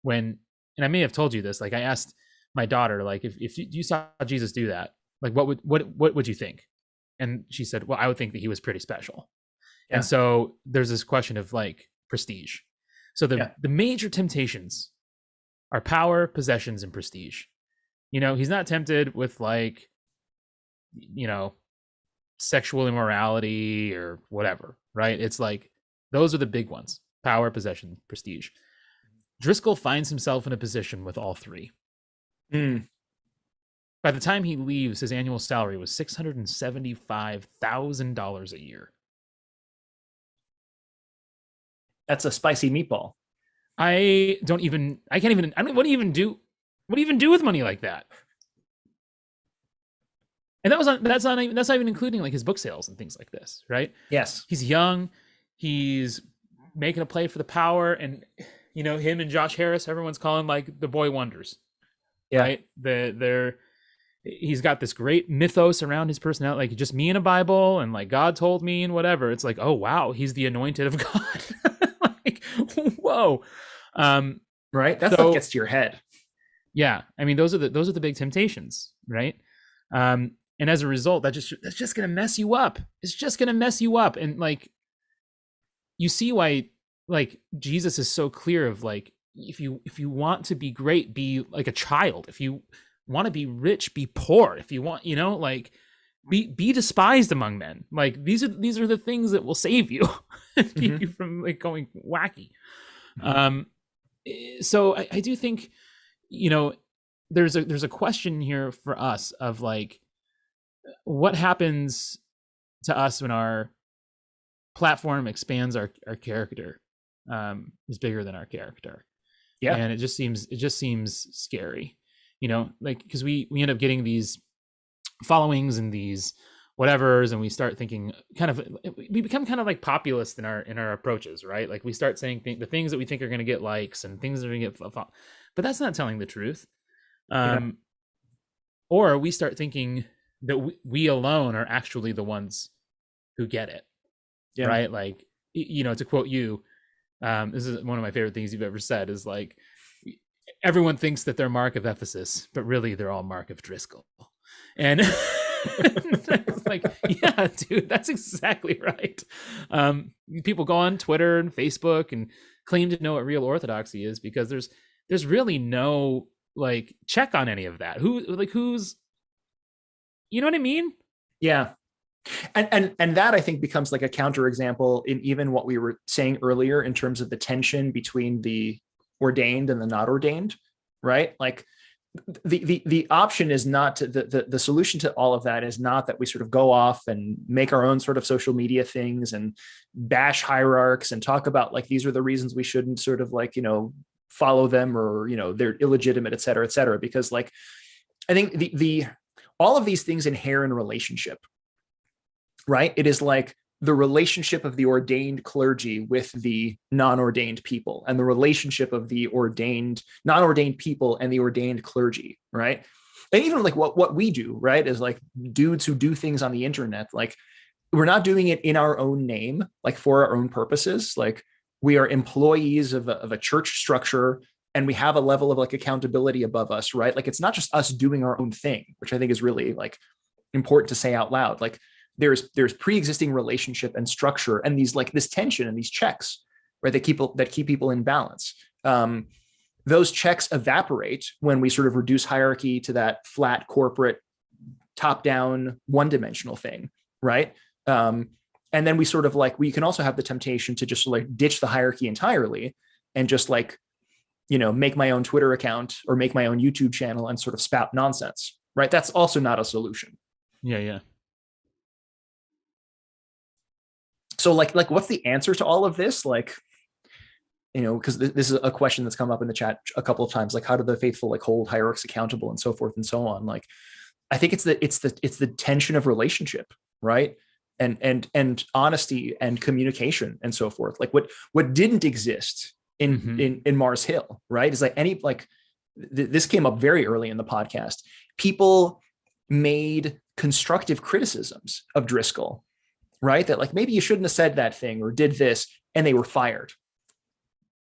when, and I may have told you this, like I asked my daughter, like, if you saw Jesus do that, like what would you think? And she said, well, I would think that he was pretty special. Yeah. And so there's this question of like prestige. So the major temptations are power, possessions, and prestige. You know, he's not tempted with like, you know, sexual immorality or whatever, right? It's like, those are the big ones: power, possession, prestige. Driscoll finds himself in a position with all three. By the time he leaves, his annual salary was $675,000 a year. That's a spicy meatball. What do you even do with money like that? And that's not even including like his book sales and things like this, right? Yes. He's young, he's making a play for the power, and you know, him and Josh Harris, everyone's calling like the boy wonders. Yeah. Right? He's got this great mythos around his personality, like just me and a Bible and like God told me and whatever. It's like, oh wow, he's the anointed of God. Like, whoa. Right? That stuff gets to your head. Yeah. I mean, those are the big temptations, right? And as a result, that's just gonna mess you up. It's just gonna mess you up. And like, you see why like Jesus is so clear of like, if you want to be great, be like a child. If you want to be rich, be poor. If you want, you know, like be despised among men. Like these are the things that will save you and keep you from like going wacky. So I do think, you know, there's a question here for us of like, what happens to us when our platform expands our character, is bigger than our character. Yeah. And it just seems scary, you know, like, because we end up getting these followings and these whatevers, and we start thinking we become kind of like populist in our approaches, right? Like we start saying the things that we think are going to get likes and things that are going to get, but that's not telling the truth. or we start thinking that we alone are actually the ones who get it. Yeah. Right. Like, to quote you, this is one of my favorite things you've ever said, is like, everyone thinks that they're Mark of Ephesus, but really they're all Mark of Driscoll. And it's like, yeah, dude, that's exactly right. People go on Twitter and Facebook and claim to know what real orthodoxy is, because there's really no like check on any of that. Who's, you know what I mean? Yeah. And that, I think, becomes like a counterexample in even what we were saying earlier in terms of the tension between the ordained and the not ordained, right? Like the option is not to, the solution to all of that is not that we sort of go off and make our own sort of social media things and bash hierarchs and talk about like, these are the reasons we shouldn't sort of like, follow them, or, they're illegitimate, et cetera, et cetera. Because like, I think the all of these things inhere in relationship, right? It is like the relationship of the ordained clergy with the non-ordained people, and the relationship of the non-ordained people and the ordained clergy, right? And even like what we do, right, is like dudes who do things on the internet, like we're not doing it in our own name, like for our own purposes. Like we are employees of a church structure, and we have a level of like accountability above us, right? Like it's not just us doing our own thing, which I think is really like important to say out loud. Like there's pre-existing relationship and structure, and these like this tension and these checks, right, that keep people in balance. Those checks evaporate when we sort of reduce hierarchy to that flat corporate top-down one-dimensional thing, right? And then we sort of like, we can also have the temptation to just like ditch the hierarchy entirely and just like, make my own Twitter account or make my own YouTube channel and sort of spout nonsense, right? That's also not a solution. Yeah. So like what's the answer to all of this? Like, because this is a question that's come up in the chat a couple of times, like how do the faithful like hold hierarchs accountable and so forth and so on. Like, I think it's the tension of relationship, right? And honesty and communication and so forth. Like what didn't exist in Mars Hill, right? Is like this came up very early in the podcast. People made constructive criticisms of Driscoll, right? That like, maybe you shouldn't have said that thing or did this, and they were fired,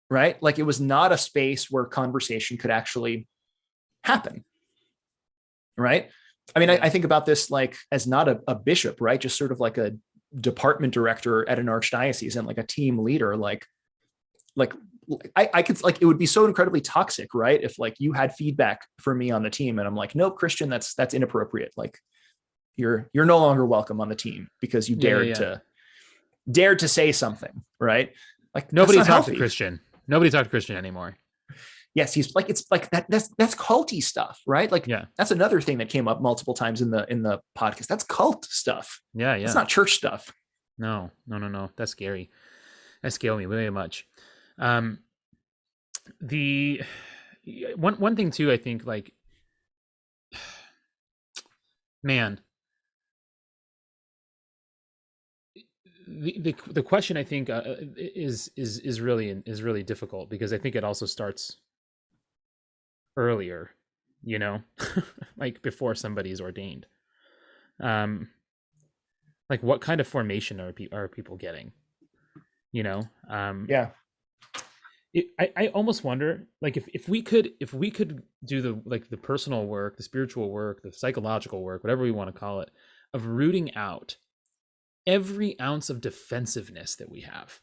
right? Like it was not a space where conversation could actually happen, right? I mean, I think about this like as not a bishop, right? Just sort of like a department director at an archdiocese and like a team leader. Like I could like, it would be so incredibly toxic, right? If like you had feedback for me on the team and I'm like, nope, Christian, that's inappropriate. Like you're no longer welcome on the team because you dared to say something, right? Like nobody talked to Christian. Nobody talked to Christian anymore. Yes, he's like, it's like that's culty stuff, right? Like, yeah, that's another thing that came up multiple times in the podcast. That's cult stuff. Yeah. It's not church stuff. No. That's scary. That scared me very much. The one thing too, I think, like, man, the question I think is really difficult, because I think it also starts earlier, like before somebody's ordained. Like what kind of formation are people getting? Yeah. I almost wonder, like, if we could do the personal work, the spiritual work, the psychological work, whatever we want to call it, of rooting out every ounce of defensiveness that we have.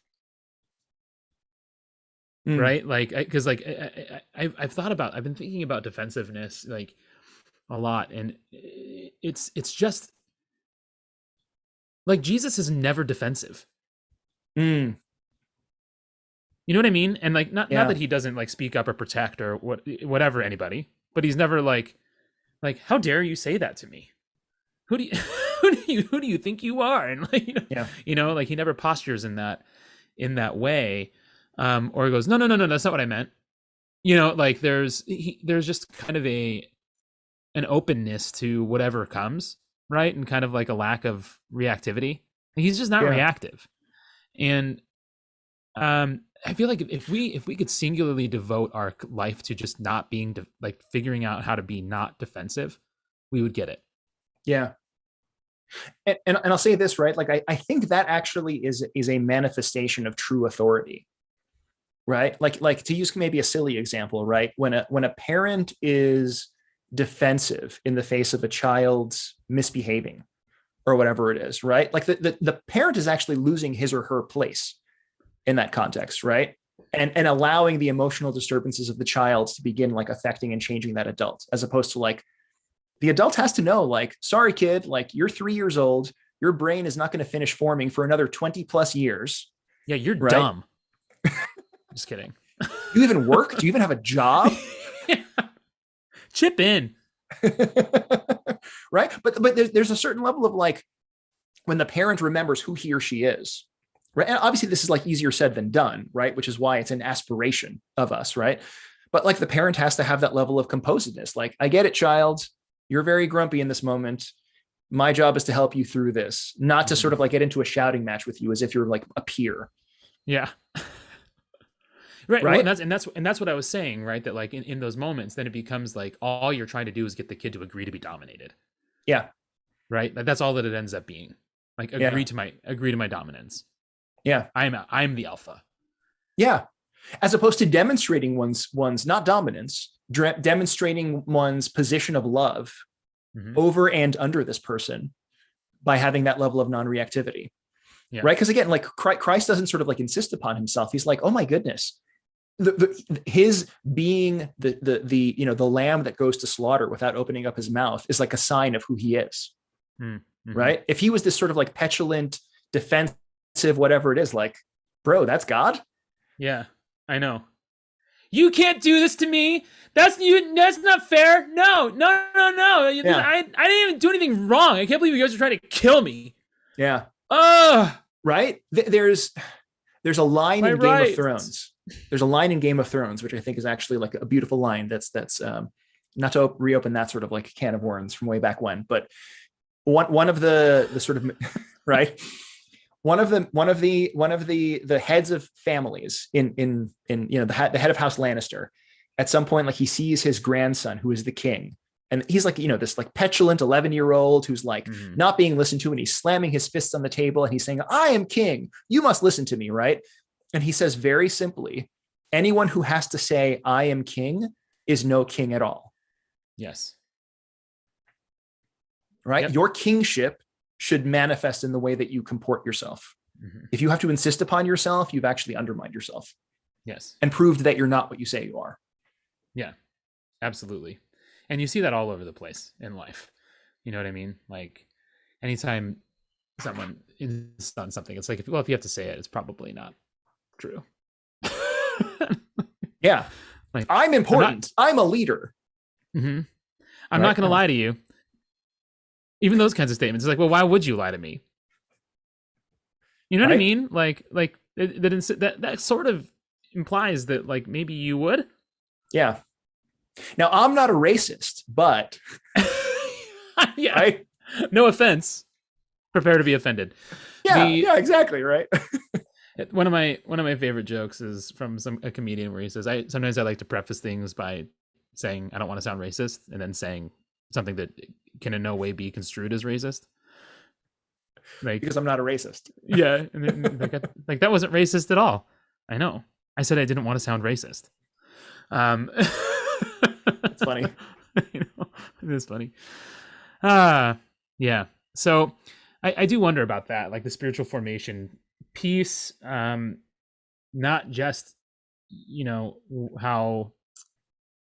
Right? Like, because like I've been thinking about defensiveness like a lot, and it's just like Jesus is never defensive. You know what I mean? And like, not that he doesn't like speak up or protect or whatever anybody, but he's never like, how dare you say that to me? Who do you think you are? And like, like he never postures in that way. Or he goes, no, that's not what I meant. Like there's just kind of an openness to whatever comes, right? And kind of like a lack of reactivity. He's just not reactive. And I feel like if we could singularly devote our life to just not being like figuring out how to be not defensive, we would get it. Yeah. And I'll say this, right? Like, I think that actually is a manifestation of true authority, right? Like to use maybe a silly example, right? When a parent is defensive in the face of a child's misbehaving or whatever it is, right? Like the parent is actually losing his or her place in that context, right? And allowing the emotional disturbances of the child to begin like affecting and changing that adult, as opposed to like the adult has to know, like, sorry, kid, like you're 3 years old. Your brain is not going to finish forming for another 20 plus years. Yeah, you're right? Dumb. Just kidding. Do you even work? Do you even have a job? Yeah. Chip in. Right. But there's a certain level of like when the parent remembers who he or she is. Right. And obviously this is like easier said than done. Right. Which is why it's an aspiration of us. Right. But like the parent has to have that level of composedness. Like, I get it, child. You're very grumpy in this moment. My job is to help you through this, not to sort of like get into a shouting match with you as if you're like a peer. Yeah. Right. Well, and that's what I was saying, right? That like in those moments, then it becomes like all you're trying to do is get the kid to agree to be dominated. Yeah. Right. That's all that it ends up being. Like agree to my dominance. Yeah. I'm the alpha. Yeah. As opposed to demonstrating one's not dominance, demonstrating one's position of love over and under this person by having that level of non-reactivity. Yeah. Right. Because again, like Christ doesn't sort of like insist upon himself. He's like, oh my goodness, his being the lamb that goes to slaughter without opening up his mouth is like a sign of who he is. Mm-hmm. Right. If he was this sort of like petulant, defensive, whatever it is, like, bro, that's God. Yeah, I know. You can't do this to me. That's not fair. No. Yeah. I didn't even do anything wrong. I can't believe you guys are trying to kill me. Yeah. Right. There's a line in Game of Thrones. There's a line in Game of Thrones, which I think is actually like a beautiful line. That's not to reopen that sort of like can of worms from way back when, but one of the sort of right. One of the heads of families in the head of House Lannister, at some point, like he sees his grandson, who is the king, and he's like, this like petulant 11-year-old who's like not being listened to, and he's slamming his fists on the table and he's saying, I am king, you must listen to me, right? And he says very simply, anyone who has to say I am king is no king at all. Yes. Right. Yep. Your kingship should manifest in the way that you comport yourself. Mm-hmm. If you have to insist upon yourself, you've actually undermined yourself. Yes. And proved that you're not what you say you are. Yeah, absolutely. And you see that all over the place in life. You know what I mean? Like anytime someone insists on something, it's like, if you have to say it, it's probably not true. Yeah. Like, I'm important. I'm a leader. Mm-hmm. I'm not going to lie to you. Even those kinds of statements. It's like, well, why would you lie to me? You know what I mean? Like that sort of implies that like maybe you would. Yeah. Now I'm not a racist, but yeah. Right? No offense. Prepare to be offended. Yeah. Yeah. Exactly. Right. One of my favorite jokes is from a comedian where he says, sometimes I like to preface things by saying I don't want to sound racist, and then saying something that can in no way be construed as racist. Like, because I'm not a racist. Yeah. And like that wasn't racist at all. I know. I said I didn't want to sound racist. It's funny. It is funny. Yeah. So I do wonder about that, like the spiritual formation piece. Not just, how,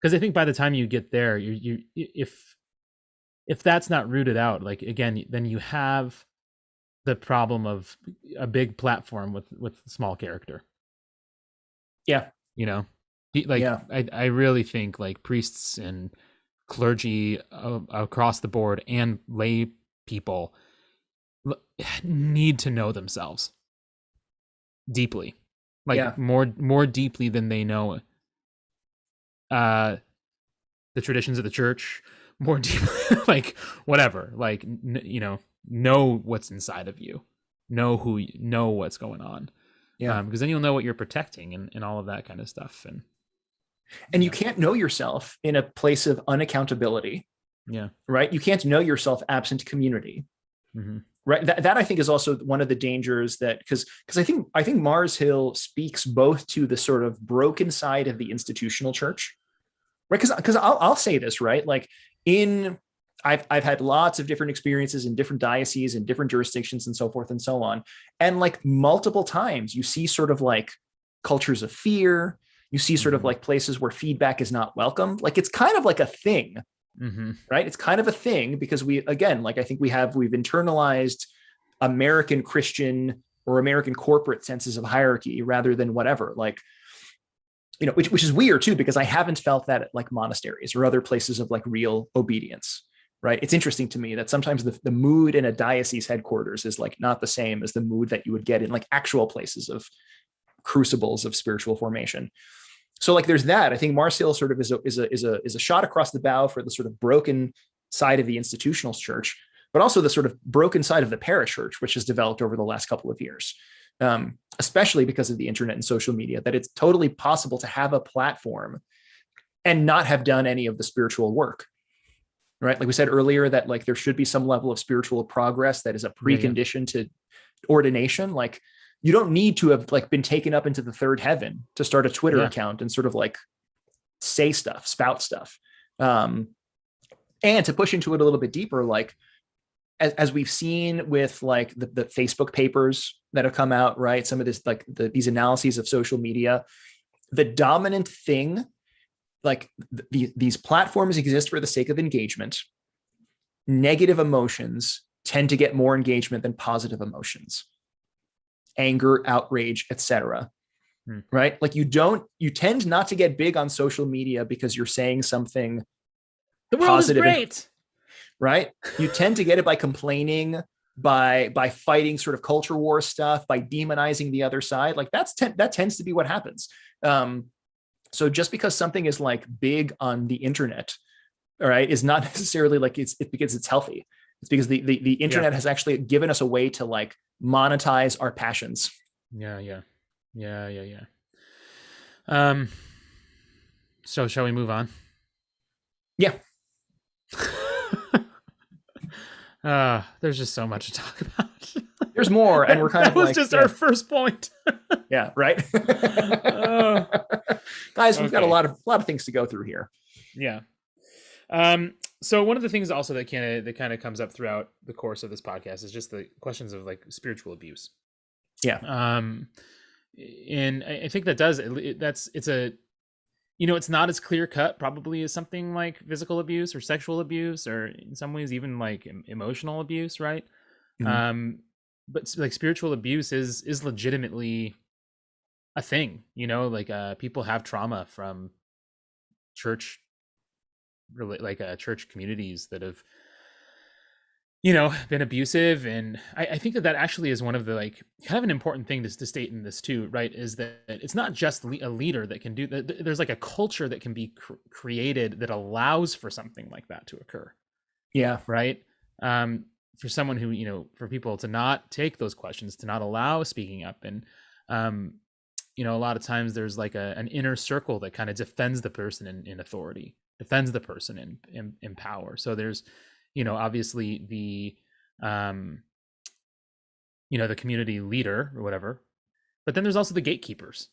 because I think by the time you get there, if that's not rooted out, like again, then you have the problem of a big platform with small character. Yeah. I really think like priests and clergy across the board and lay people need to know themselves deeply, like more deeply than they know the traditions of the church, more deeply, like whatever, like know what's inside of you, know what's going on. Yeah, because then you'll know what you're protecting and all of that kind of stuff. And you can't know yourself in a place of unaccountability, Yeah. Right. You can't know yourself absent community. Mm-hmm. Right. That I think is also one of the dangers that because I think Mars Hill speaks both to the sort of broken side of the institutional church. Right. Because I'll say this, right. Like I've had lots of different experiences in different dioceses and different jurisdictions and so forth and so on. And like multiple times you see sort of like cultures of fear. You see sort of like places where feedback is not welcomed. Like it's kind of like a thing. Mm-hmm. Right. It's kind of a thing because I think we've internalized American Christian or American corporate senses of hierarchy rather than whatever, like, which is weird too, because I haven't felt that at like monasteries or other places of like real obedience. Right. It's interesting to me that sometimes the mood in a diocese headquarters is like not the same as the mood that you would get in like actual places of crucibles of spiritual formation. So like there's that. I think Mars Hill sort of is a shot across the bow for the sort of broken side of the institutional church, but also the sort of broken side of the parachurch, which has developed over the last couple of years, especially because of the internet and social media, that it's totally possible to have a platform and not have done any of the spiritual work. Right. Like we said earlier, that like there should be some level of spiritual progress that is a precondition to ordination. Like you don't need to have like been taken up into the third heaven to start a Twitter account and sort of like say stuff, spout stuff. And to push into it a little bit deeper, like as we've seen with like the Facebook papers that have come out, right? Some of this, like these analyses of social media, the dominant thing, like these platforms exist for the sake of engagement. Negative emotions tend to get more engagement than positive emotions. Anger, outrage, etc. Right? Like you tend not to get big on social media because you're saying something the world positive is great. Right? You tend to get it by complaining, by fighting sort of culture war stuff, by demonizing the other side. Like that tends to be what happens. So just because something is like big on the internet, all right, is not necessarily like it's because it's healthy. It's because the internet has actually given us a way to like monetize our passions. Yeah. So shall we move on? Yeah. There's just so much to talk about. There's more, and we're kind of like that was just our first point. Yeah, right. Guys, we've got a lot of things to go through here. Yeah. So one of the things also that kind of comes up throughout the course of this podcast is just the questions of like spiritual abuse. Yeah. And I think it's not as clear cut probably as something like physical abuse or sexual abuse, or in some ways even like emotional abuse, right? Mm-hmm. But like spiritual abuse is legitimately a thing, like people have trauma from church, like church communities that have been abusive. And I think that actually is one of the like kind of an important thing to state in this too, right? Is that it's not just a leader that can do that. There's like a culture that can be created that allows for something like that to occur. Yeah. Right. For someone who, for people to not take those questions, to not allow speaking up. And, a lot of times there's like an inner circle that kind of defends the person in authority, defends the person in power. So there's, obviously the community leader or whatever, but then there's also the gatekeepers.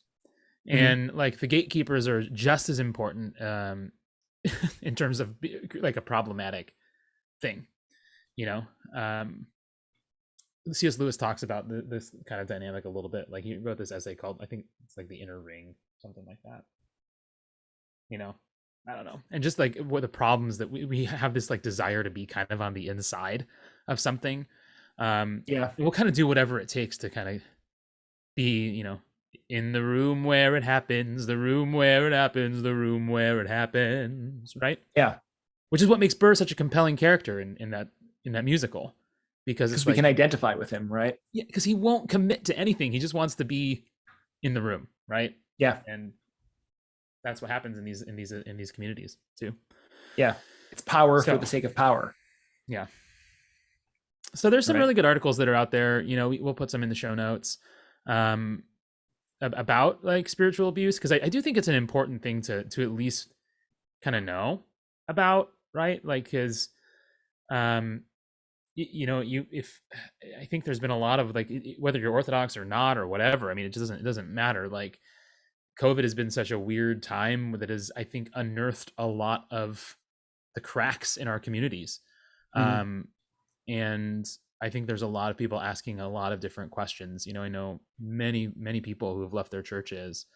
And like the gatekeepers are just as important in terms of like a problematic thing. C.S. Lewis talks about this kind of dynamic a little bit. Like he wrote this essay called, I think it's like The Inner Ring, something like that. I don't know. And just like what the problems that we have this like desire to be kind of on the inside of something. We'll kind of do whatever it takes to kind of be, in the room where it happens, the room where it happens, the room where it happens, right? Yeah. Which is what makes Burr such a compelling character in that musical. Because we can identify with him, right? Yeah, because he won't commit to anything. He just wants to be in the room, right? Yeah. And that's what happens in these communities too. Yeah. It's power for the sake of power. Yeah. So there's some really good articles that are out there. We'll put some in the show notes about like spiritual abuse, because I do think it's an important thing to at least kind of know about, right? Like, because if I think there's been a lot of like, whether you're Orthodox or not or whatever, I mean, it doesn't matter. Like, COVID has been such a weird time that has, I think, unearthed a lot of the cracks in our communities. Mm-hmm. And I think there's a lot of people asking a lot of different questions. I know many people who have left their churches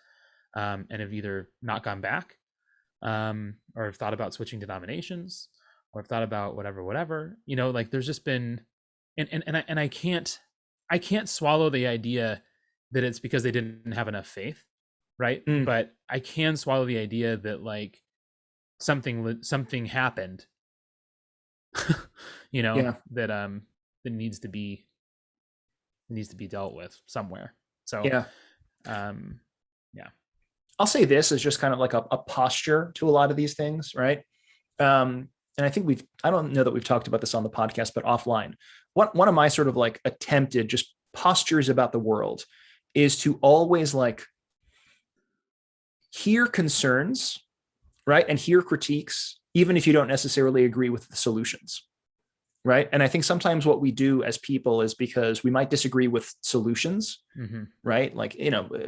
and have either not gone back or have thought about switching denominations or have thought about whatever. Like, there's just been, and I can't swallow the idea that it's because they didn't have enough faith, right? Mm. But I can swallow the idea that like something happened, Yeah. that needs to be dealt with somewhere. So Yeah. Yeah. I'll say this as just kind of like a posture to a lot of these things, right? And I think I don't know that we've talked about this on the podcast, but offline, one of my sort of like attempted just postures about the world is to always like hear concerns, right? And hear critiques, even if you don't necessarily agree with the solutions. Right. And I think sometimes what we do as people is because we might disagree with solutions, Mm-hmm. right? Like,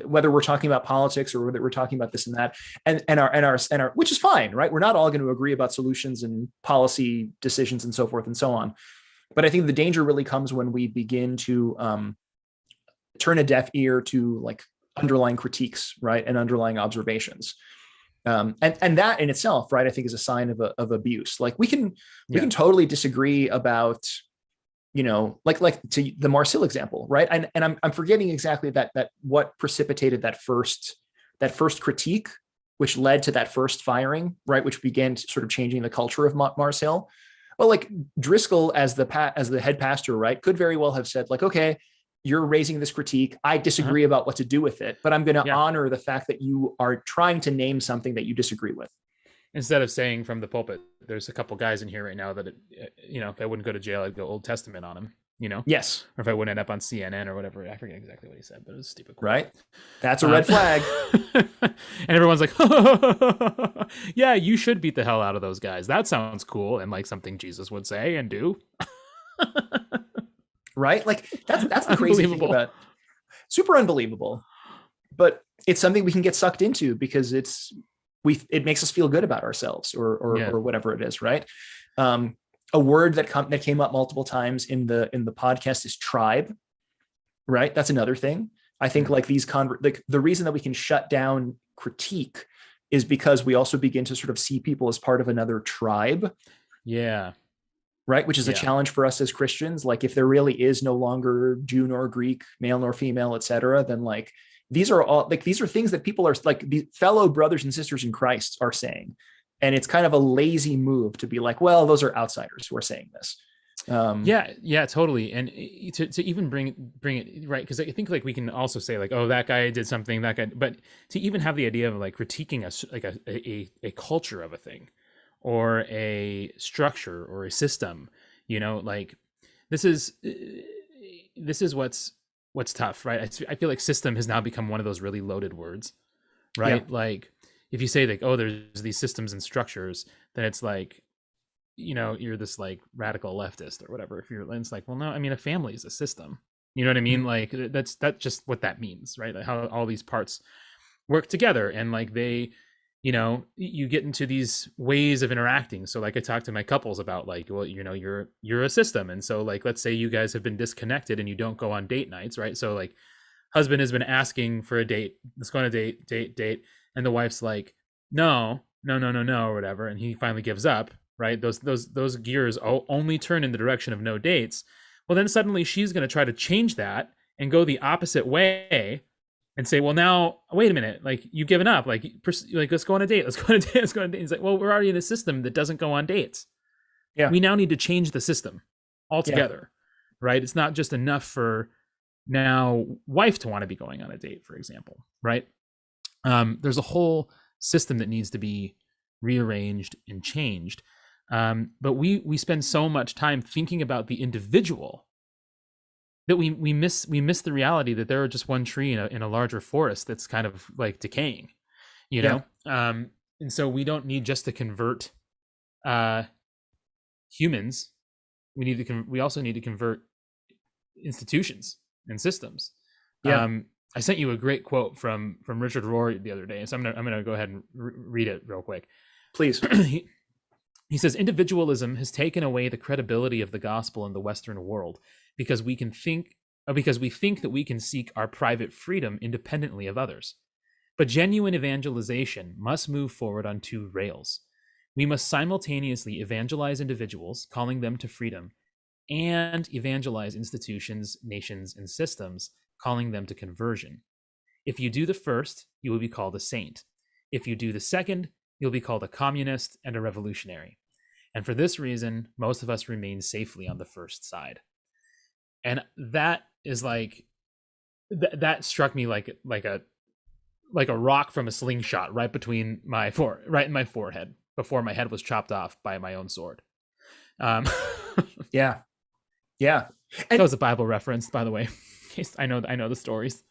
whether we're talking about politics or whether we're talking about this and that, and our, which is fine, right? We're not all going to agree about solutions and policy decisions and so forth and so on. But I think the danger really comes when we begin to turn a deaf ear to like underlying critiques, right? And underlying observations. And that in itself, right, I think is a sign of abuse. Like we can totally disagree about, like to the Marsil example, right? And I'm forgetting exactly that what precipitated that first critique, which led to that first firing, right, which began sort of changing the culture of Marsil. Well, like Driscoll as the head pastor, right, could very well have said like, okay, you're raising this critique. I disagree about what to do with it, but I'm going to honor the fact that you are trying to name something that you disagree with. Instead of saying from the pulpit, there's a couple guys in here right now that, if I wouldn't go to jail, I'd go Old Testament on them, Yes. Or if I wouldn't end up on CNN or whatever. I forget exactly what he said, but it was a stupid quote. Right. That's a red flag. And everyone's like, yeah, you should beat the hell out of those guys. That sounds cool. And like something Jesus would say and do. Right? Like that's the crazy thing about it. Super unbelievable. But it's something we can get sucked into because it makes us feel good about ourselves or whatever it is, right? A word that came up multiple times in the podcast is tribe, right? That's another thing. I think like these the reason that we can shut down critique is because we also begin to sort of see people as part of another tribe. Yeah. Right. Which is a challenge for us as Christians. Like if there really is no longer Jew nor Greek, male nor female, et cetera, then like, these are things that people are like the fellow brothers and sisters in Christ are saying. And it's kind of a lazy move to be like, well, those are outsiders who are saying this. Yeah, totally. And to even bring it right. Cause I think like we can also say like, oh, that guy did something, that guy, but to even have the idea of like critiquing a culture of a thing, or a structure or a system, like this is what's tough, right? I feel like system has now become one of those really loaded words, right? Yeah. Like if you say like, oh, there's these systems and structures, then it's like, you're this like radical leftist or whatever. If you're, it's like, well, no, I mean, a family is a system. You know what I mean? Like that's just what that means, right? Like how all these parts work together and like they, you get into these ways of interacting. So like I talked to my couples about like, well, you're a system. And so like, let's say you guys have been disconnected and you don't go on date nights, right? So like husband has been asking for a date. Let's go on a date. And the wife's like, no, or whatever. And he finally gives up, right? Those gears only turn in the direction of no dates. Well, then suddenly she's going to try to change that and go the opposite way and say, well, now, wait a minute, like you've given up, like let's go on a date. Let's go on a date. It's like, well, we're already in a system that doesn't go on dates. Yeah. We now need to change the system altogether, right? It's not just enough for now wife to want to be going on a date, for example, right? There's a whole system that needs to be rearranged and changed. But we spend so much time thinking about the individual that we miss the reality that there are just one tree in a larger forest that's kind of like decaying, and so we don't need just to convert humans, we also need to convert institutions and systems. Yeah. I sent you a great quote from Richard Rohr the other day, so I'm gonna go ahead and read it real quick. Please. He says, individualism has taken away the credibility of the gospel in the Western world because we think that we can seek our private freedom independently of others. But genuine evangelization must move forward on two rails. We must simultaneously evangelize individuals, calling them to freedom, and evangelize institutions, nations, and systems, calling them to conversion. If you do the first, you will be called a saint. If you do the second, you'll be called a communist and a revolutionary. And for this reason, most of us remain safely on the first side. And that is like, that struck me like a rock from a slingshot right in my forehead before my head was chopped off by my own sword. Yeah. And that was a Bible reference, by the way. In case I know the stories.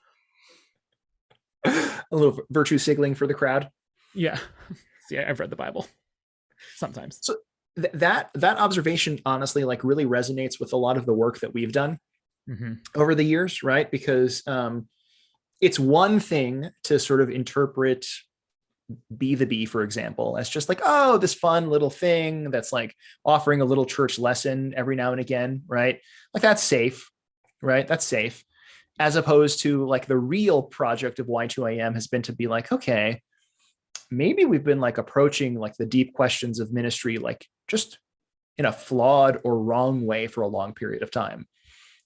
A little virtue signaling for the crowd. Yeah. See, I've read the Bible sometimes. So that observation honestly like really resonates with a lot of the work that we've done over the years, right? Because it's one thing to sort of interpret Be the Bee, for example, as just like, oh, this fun little thing that's like offering a little church lesson every now and again, right? Like that's safe, right? That's safe. As opposed to like the real project of Y2AM has been to be like, okay, maybe we've been like approaching like the deep questions of ministry, like just in a flawed or wrong way for a long period of time.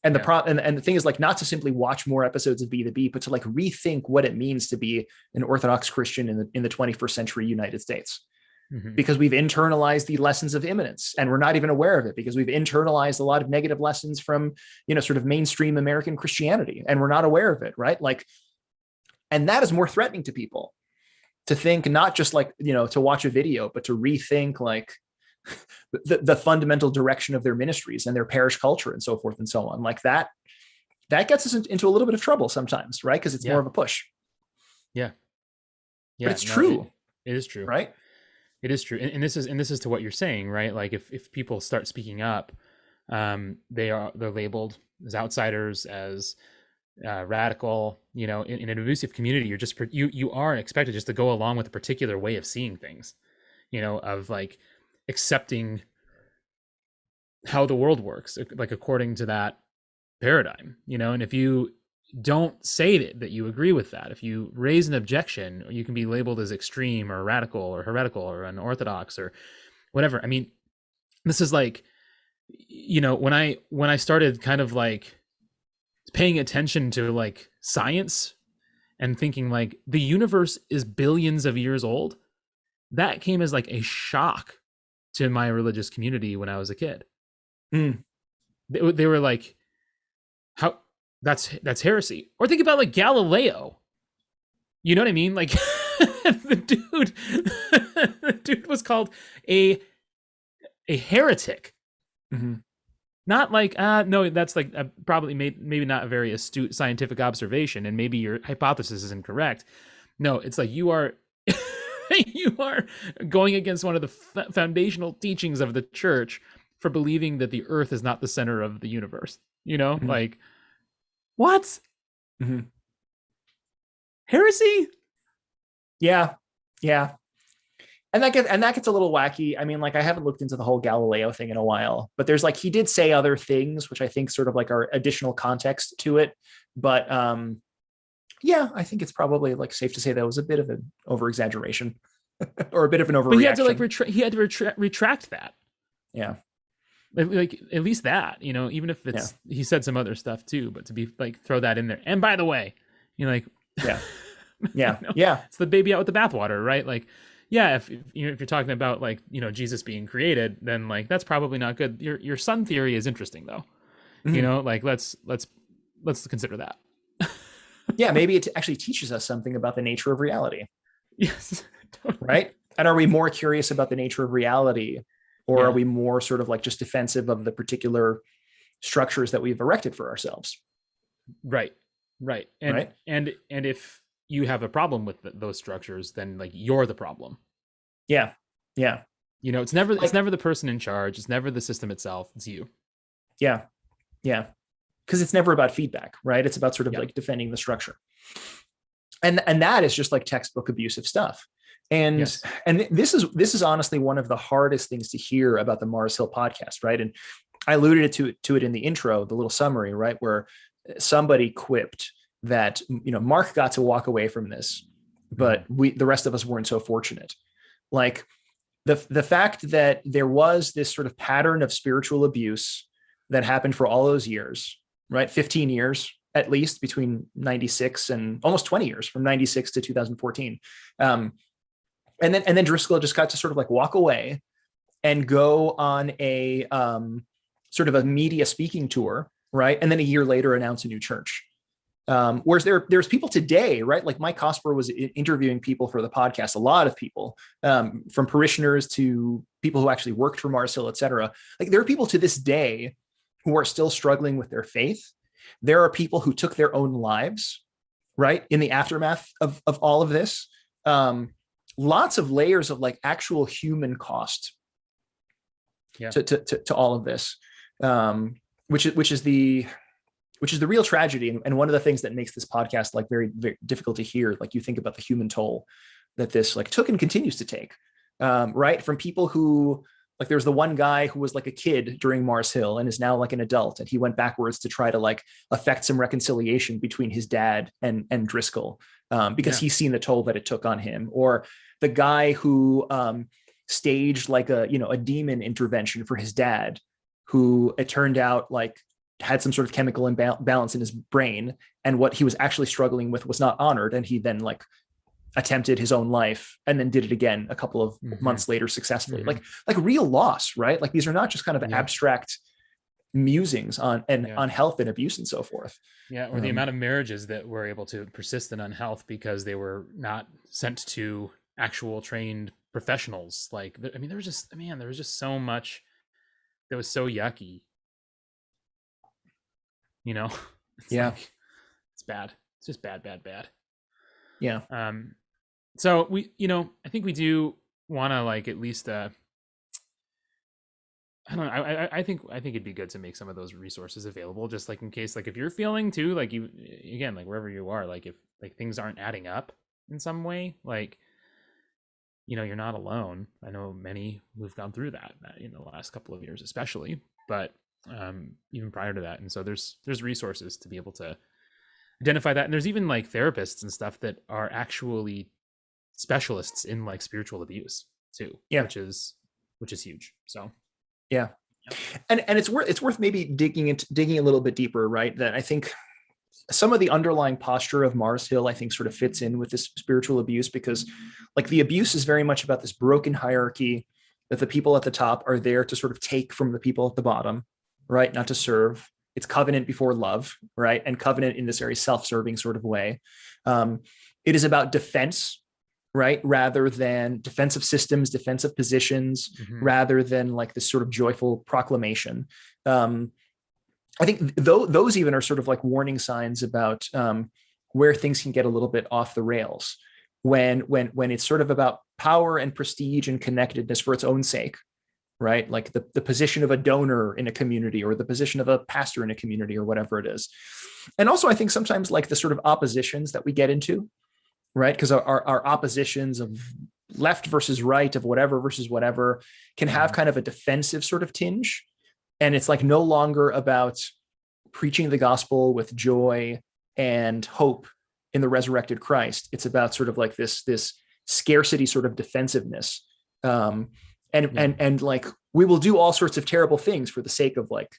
And the thing is like not to simply watch more episodes of Be the Bee, but to like rethink what it means to be an Orthodox Christian in the 21st century United States, because we've internalized the lessons of immanence and we're not even aware of it, because we've internalized a lot of negative lessons from, sort of mainstream American Christianity, and we're not aware of it. Right. Like, and that is more threatening to people, to think not just like, to watch a video, but to rethink like the fundamental direction of their ministries and their parish culture and so forth and so on. Like that gets us into a little bit of trouble sometimes, right? Because it's more of a push. Yeah. But it's true. It is true. Right. It is true. And this is to what you're saying, right? Like if people start speaking up, they're labeled as outsiders, as radical, in an abusive community. You're just, you are expected just to go along with a particular way of seeing things, of like accepting how the world works, like according to that paradigm, and if you don't say that you agree with that, if you raise an objection, you can be labeled as extreme or radical or heretical or unorthodox or whatever. I mean, this is like, when I started kind of like paying attention to like science and thinking like the universe is billions of years old, that came as like a shock to my religious community when I was a kid. They were like, how that's heresy. Or think about like Galileo. You know what I mean? Like the dude was called a heretic. Not like, no, that's like probably maybe not a very astute scientific observation, and maybe your hypothesis is incorrect. No, it's like you are you are going against one of the foundational teachings of the church for believing that the earth is not the center of the universe. Like what? Heresy? Yeah. And that gets a little wacky. I mean, like I haven't looked into the whole Galileo thing in a while, but there's like, he did say other things, which I think sort of like are additional context to it. But yeah, I think it's probably like safe to say that was a bit of an over exaggeration or a bit of an overreaction. But he had to retract that. Yeah. Like at least that, even if it's, he said some other stuff too, but to be like, throw that in there. And by the way, like, yeah, it's the baby out with the bathwater, right? Like, yeah, if you're talking about like, Jesus being created, then like, that's probably not good. Your son theory is interesting though. Like let's consider that. Yeah, maybe it actually teaches us something about the nature of reality. Yes. Totally. Right. And are we more curious about the nature of reality, or are we more sort of like just defensive of the particular structures that we've erected for ourselves? Right. And if you have a problem with those structures, then like you're the problem. Yeah. You know, it's never the person in charge. It's never the system itself. It's you. Yeah. Yeah. Because it's never about feedback, right? It's about sort of like defending the structure. And that is just like textbook abusive stuff. And this is honestly one of the hardest things to hear about the Mars Hill podcast, right? And I alluded to it in the intro, the little summary, right, where somebody quipped that, you know, Mark got to walk away from this, but the rest of us weren't so fortunate. Like the fact that there was this sort of pattern of spiritual abuse that happened for all those years, right? 15 years at least, between 96 and almost 20 years, from 96 to 2014. And then Driscoll just got to sort of like walk away and go on a sort of a media speaking tour, right? And then a year later announce a new church. Whereas there's people today, right? Like Mike Cosper was interviewing people for the podcast, a lot of people, from parishioners to people who actually worked for Mars Hill, et cetera. Like there are people to this day who are still struggling with their faith. There are people who took their own lives, right, in the aftermath of all of this. Lots of layers of like actual human cost to all of this, which is the real tragedy. And one of the things that makes this podcast like very, very difficult to hear. Like you think about the human toll that this like took and continues to take, right? From people who, like there was the one guy who was like a kid during Mars Hill and is now like an adult. And he went backwards to try to like affect some reconciliation between his dad and Driscoll, because he's seen the toll that it took on him. Or the guy who staged like a demon intervention for his dad, who it turned out like had some sort of chemical imbalance in his brain. And what he was actually struggling with was not honored. And he then like attempted his own life and then did it again a couple of months later successfully. Like real loss, right? Like these are not just kind of abstract musings on health and abuse and so forth. Yeah. Or the amount of marriages that were able to persist in unhealth because they were not sent to actual trained professionals. Like, I mean, there was just so much that was so yucky, you know? Like, it's bad. It's just bad. Yeah. So we, you know, I think we do want to like at least, I don't know. I think it'd be good to make some of those resources available, just like in case, like if you're feeling too, like you, again, like wherever you are, like if like things aren't adding up in some way, like, you know, you're not alone. I know many who've gone through that in the last couple of years, especially, but even prior to that. And so there's resources to be able to identify that. And there's even like therapists and stuff that are actually specialists in like spiritual abuse too, which is huge. So and it's worth maybe digging a little bit deeper, right? That I think some of the underlying posture of Mars Hill, I think, sort of fits in with this spiritual abuse, because like the abuse is very much about this broken hierarchy that the people at the top are there to sort of take from the people at the bottom, right? Not to serve. It's covenant before love, right? And covenant in this very self-serving sort of way. It is about defense, right? Rather than defensive systems, defensive positions, rather than like this sort of joyful proclamation. I think those even are sort of like warning signs about where things can get a little bit off the rails when it's sort of about power and prestige and connectedness for its own sake, right? Like the position of a donor in a community or the position of a pastor in a community or whatever it is. And also I think sometimes like the sort of oppositions that we get into, right? Because our oppositions of left versus right, of whatever versus whatever, can have kind of a defensive sort of tinge. And it's like no longer about preaching the gospel with joy and hope in the resurrected Christ. It's about sort of like this scarcity sort of defensiveness. And like, we will do all sorts of terrible things for the sake of like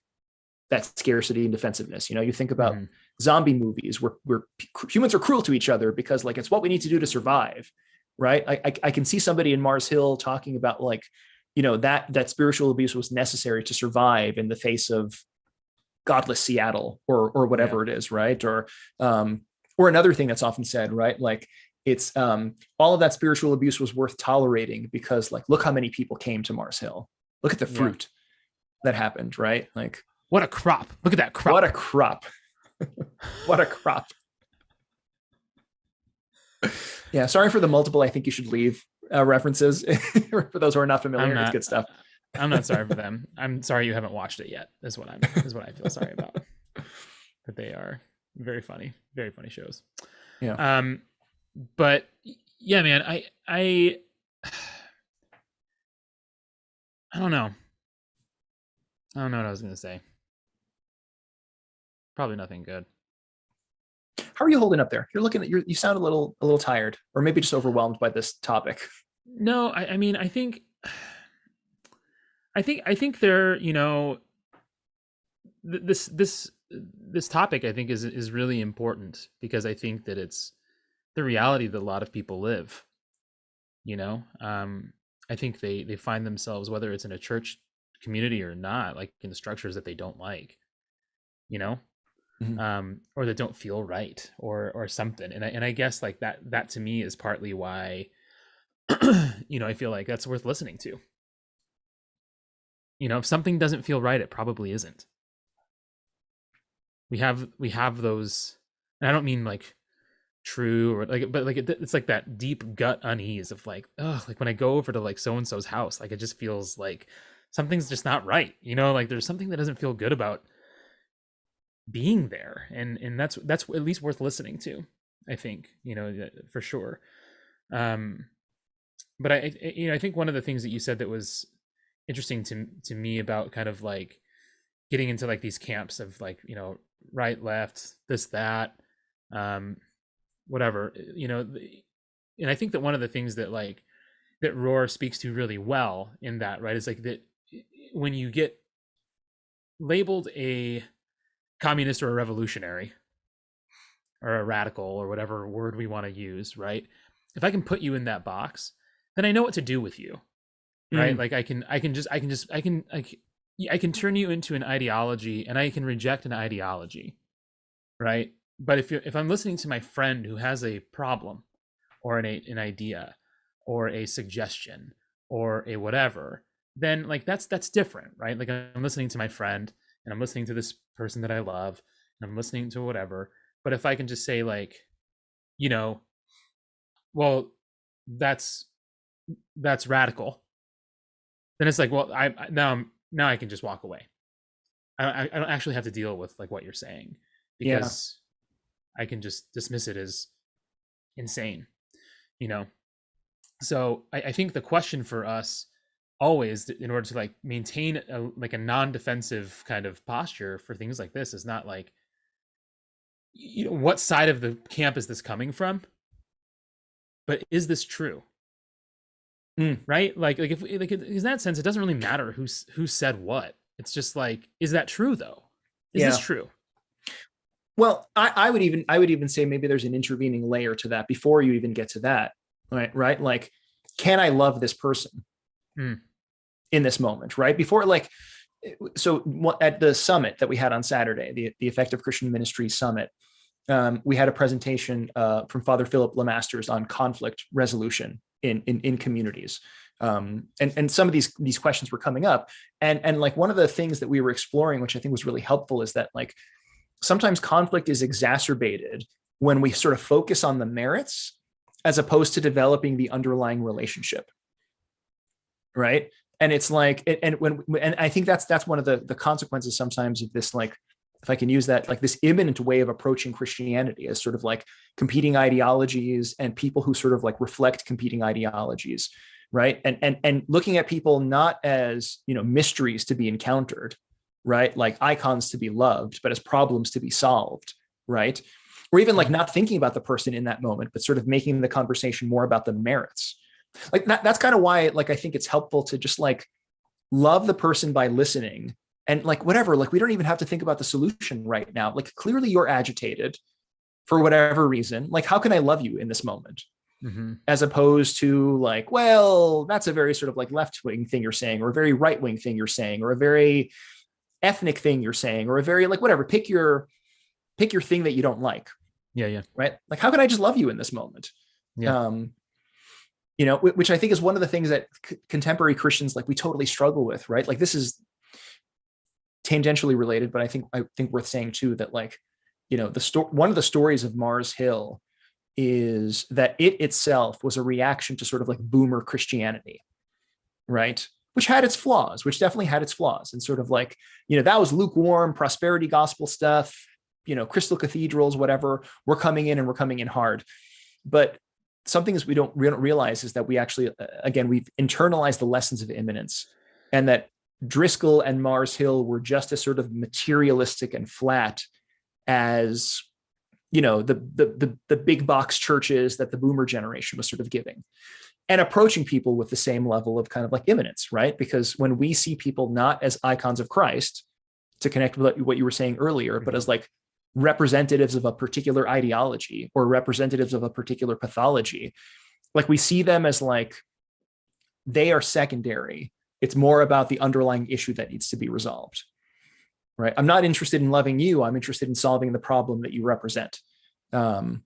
that scarcity and defensiveness. You know, you think about zombie movies where humans are cruel to each other because like, it's what we need to do to survive. Right. I can see somebody in Mars Hill talking about like, you know, that spiritual abuse was necessary to survive in the face of godless Seattle or whatever it is. Right. Or another thing that's often said, right? Like it's all of that spiritual abuse was worth tolerating because like, look how many people came to Mars Hill. Look at the fruit that happened. Right. Like what a crop. Look at that crop. What a crop. What a crop. Yeah. Sorry for the multiple. I think you should leave references. For those who are not familiar, it's good stuff. I'm not sorry for them. I'm sorry you haven't watched it yet. Is what I feel sorry about. But they are very funny shows. Yeah. But yeah, man, I don't know. I don't know what I was gonna say. Probably nothing good. How are you holding up there? You're looking at you sound a little tired, or maybe just overwhelmed by this topic. No, I mean, I think there, you know, this topic I think is really important, because I think that it's the reality that a lot of people live. You know, I think they find themselves, whether it's in a church community or not, like in the structures that they don't like, you know, or that don't feel right, or something. And I guess like that to me is partly why, you know, I feel like that's worth listening to. You know, if something doesn't feel right, it probably isn't. We have those, and I don't mean like true or like, but like it's like that deep gut unease of like, oh, like when I go over to like so and so's house, like it just feels like something's just not right. You know, like there's something that doesn't feel good about being there, and that's at least worth listening to, I think, you know, for sure. But I think one of the things that you said that was interesting to me about kind of like getting into like these camps of like, you know, right, left, this, that, whatever, you know, and I think that one of the things that like that Rohr speaks to really well in that, right, is like that when you get labeled a communist or a revolutionary or a radical or whatever word we want to use, right, if I can put you in that box, then I know what to do with you, right? Like I can turn you into an ideology, and I can reject an ideology, right? But if I'm listening to my friend who has a problem or an idea or a suggestion or a whatever, then like that's different, right? Like I'm listening to my friend, and I'm listening to this person that I love, and I'm listening to whatever. But if I can just say like, you know, well, that's radical, then it's like, well, now I can just walk away. I don't actually have to deal with like what you're saying, because I can just dismiss it as insane, you know? So I think the question for us always, in order to like maintain a non-defensive kind of posture for things like this, is not like, you know, what side of the camp is this coming from, but is this true? Right? Like if like in that sense, it doesn't really matter who said what. It's just like, is that true though? Is this true? Well, I would even say maybe there's an intervening layer to that before you even get to that. Right? Like, can I love this person in this moment? Right? Before, like, so at the summit that we had on Saturday, the Effective Christian Ministry Summit, we had a presentation from Father Philip Lemasters on conflict resolution in communities. And some of these questions were coming up. And like one of the things that we were exploring, which I think was really helpful, is that like sometimes conflict is exacerbated when we sort of focus on the merits as opposed to developing the underlying relationship. Right. And it's like, and I think that's one of the consequences sometimes of this, like, if I can use that, like this imminent way of approaching Christianity as sort of like competing ideologies and people who sort of like reflect competing ideologies, right? And looking at people not as, you know, mysteries to be encountered, right? Like icons to be loved, but as problems to be solved, right? Or even like not thinking about the person in that moment, but sort of making the conversation more about the merits. Like that's kind of why, like, I think it's helpful to just like love the person by listening. And like, whatever, like, we don't even have to think about the solution right now. Like, clearly you're agitated for whatever reason. Like, how can I love you in this moment? As opposed to like, well, that's a very sort of like left-wing thing you're saying, or a very right-wing thing you're saying, or a very ethnic thing you're saying, or a very like, whatever, pick your thing that you don't like. Yeah. Right. Like, how can I just love you in this moment? Yeah. You know, which I think is one of the things that contemporary Christians, like, we totally struggle with, right? Like, this is tangentially related, but I think worth saying too, that like, you know, one of the stories of Mars Hill is that it itself was a reaction to sort of like boomer Christianity, right? Which had its flaws, which definitely had its flaws. And sort of like, that was lukewarm prosperity gospel stuff, crystal cathedrals, whatever. We're coming in and we're coming in hard. But something is we don't realize is that we actually, again, we've internalized the lessons of immanence, and that Driscoll and Mars Hill were just as sort of materialistic and flat as, the big box churches that the boomer generation was sort of giving, and approaching people with the same level of kind of like immanence, right? Because when we see people not as icons of Christ, to connect with what you were saying earlier, but as like representatives of a particular ideology or representatives of a particular pathology, like we see them as like, they are secondary. It's more about the underlying issue that needs to be resolved, right? I'm not interested in loving you. I'm interested in solving the problem that you represent. And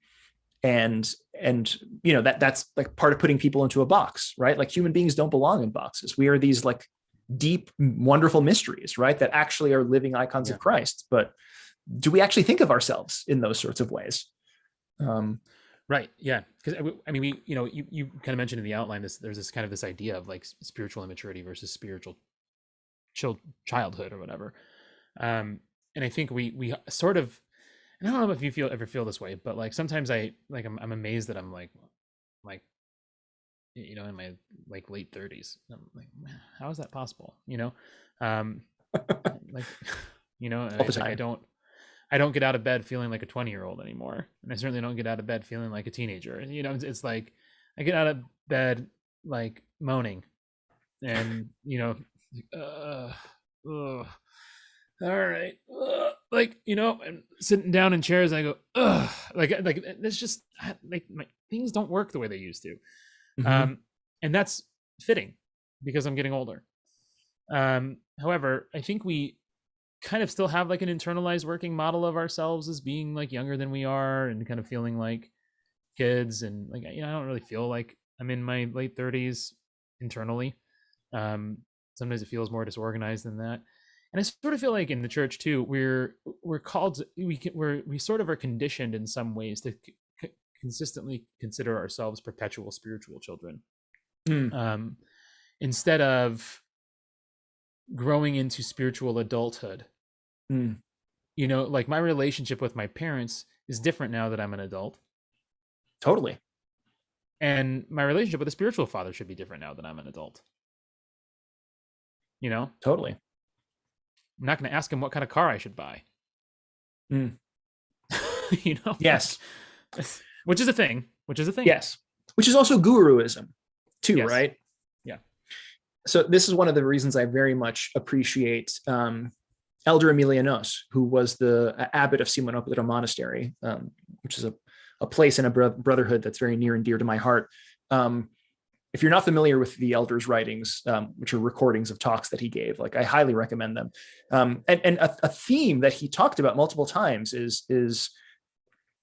that's like part of putting people into a box, right? Like human beings don't belong in boxes. We are these like deep, wonderful mysteries, right? That actually are living icons of Christ. But do we actually think of ourselves in those sorts of ways? Right. Yeah. Because I mean, you kind of mentioned in the outline there's this kind of this idea of like spiritual immaturity versus spiritual childhood or whatever. And I think we sort of, and I don't know if you ever feel this way, but like sometimes I'm amazed that I'm like in my like late 30s. I'm like, man, how is that possible? Like, I don't get out of bed feeling like a 20-year-old anymore, and I certainly don't get out of bed feeling like a teenager. It's like I get out of bed like moaning, and all right, and sitting down in chairs, I go, ugh, like it's just like my things don't work the way they used to. Mm-hmm. And that's fitting because I'm getting older. However, I think we kind of still have like an internalized working model of ourselves as being like younger than we are and kind of feeling like kids. And like, I don't really feel like I'm in my late 30s internally. Sometimes it feels more disorganized than that. And I sort of feel like in the church too, we're called, we sort of are conditioned in some ways to consistently consider ourselves perpetual spiritual children. Instead of growing into spiritual adulthood. Like my relationship with my parents is different now that I'm an adult. Totally. And my relationship with a spiritual father should be different now that I'm an adult. Totally. I'm not going to ask him what kind of car I should buy. Yes. Which is a thing. Yes. Which is also guruism too, yes. Right? Yeah. So this is one of the reasons I very much appreciate Elder Emilianos, who was the abbot of Simonopoulos Monastery, which is a place in a brotherhood that's very near and dear to my heart. If you're not familiar with the elder's writings, which are recordings of talks that he gave, like I highly recommend them. And a theme that he talked about multiple times is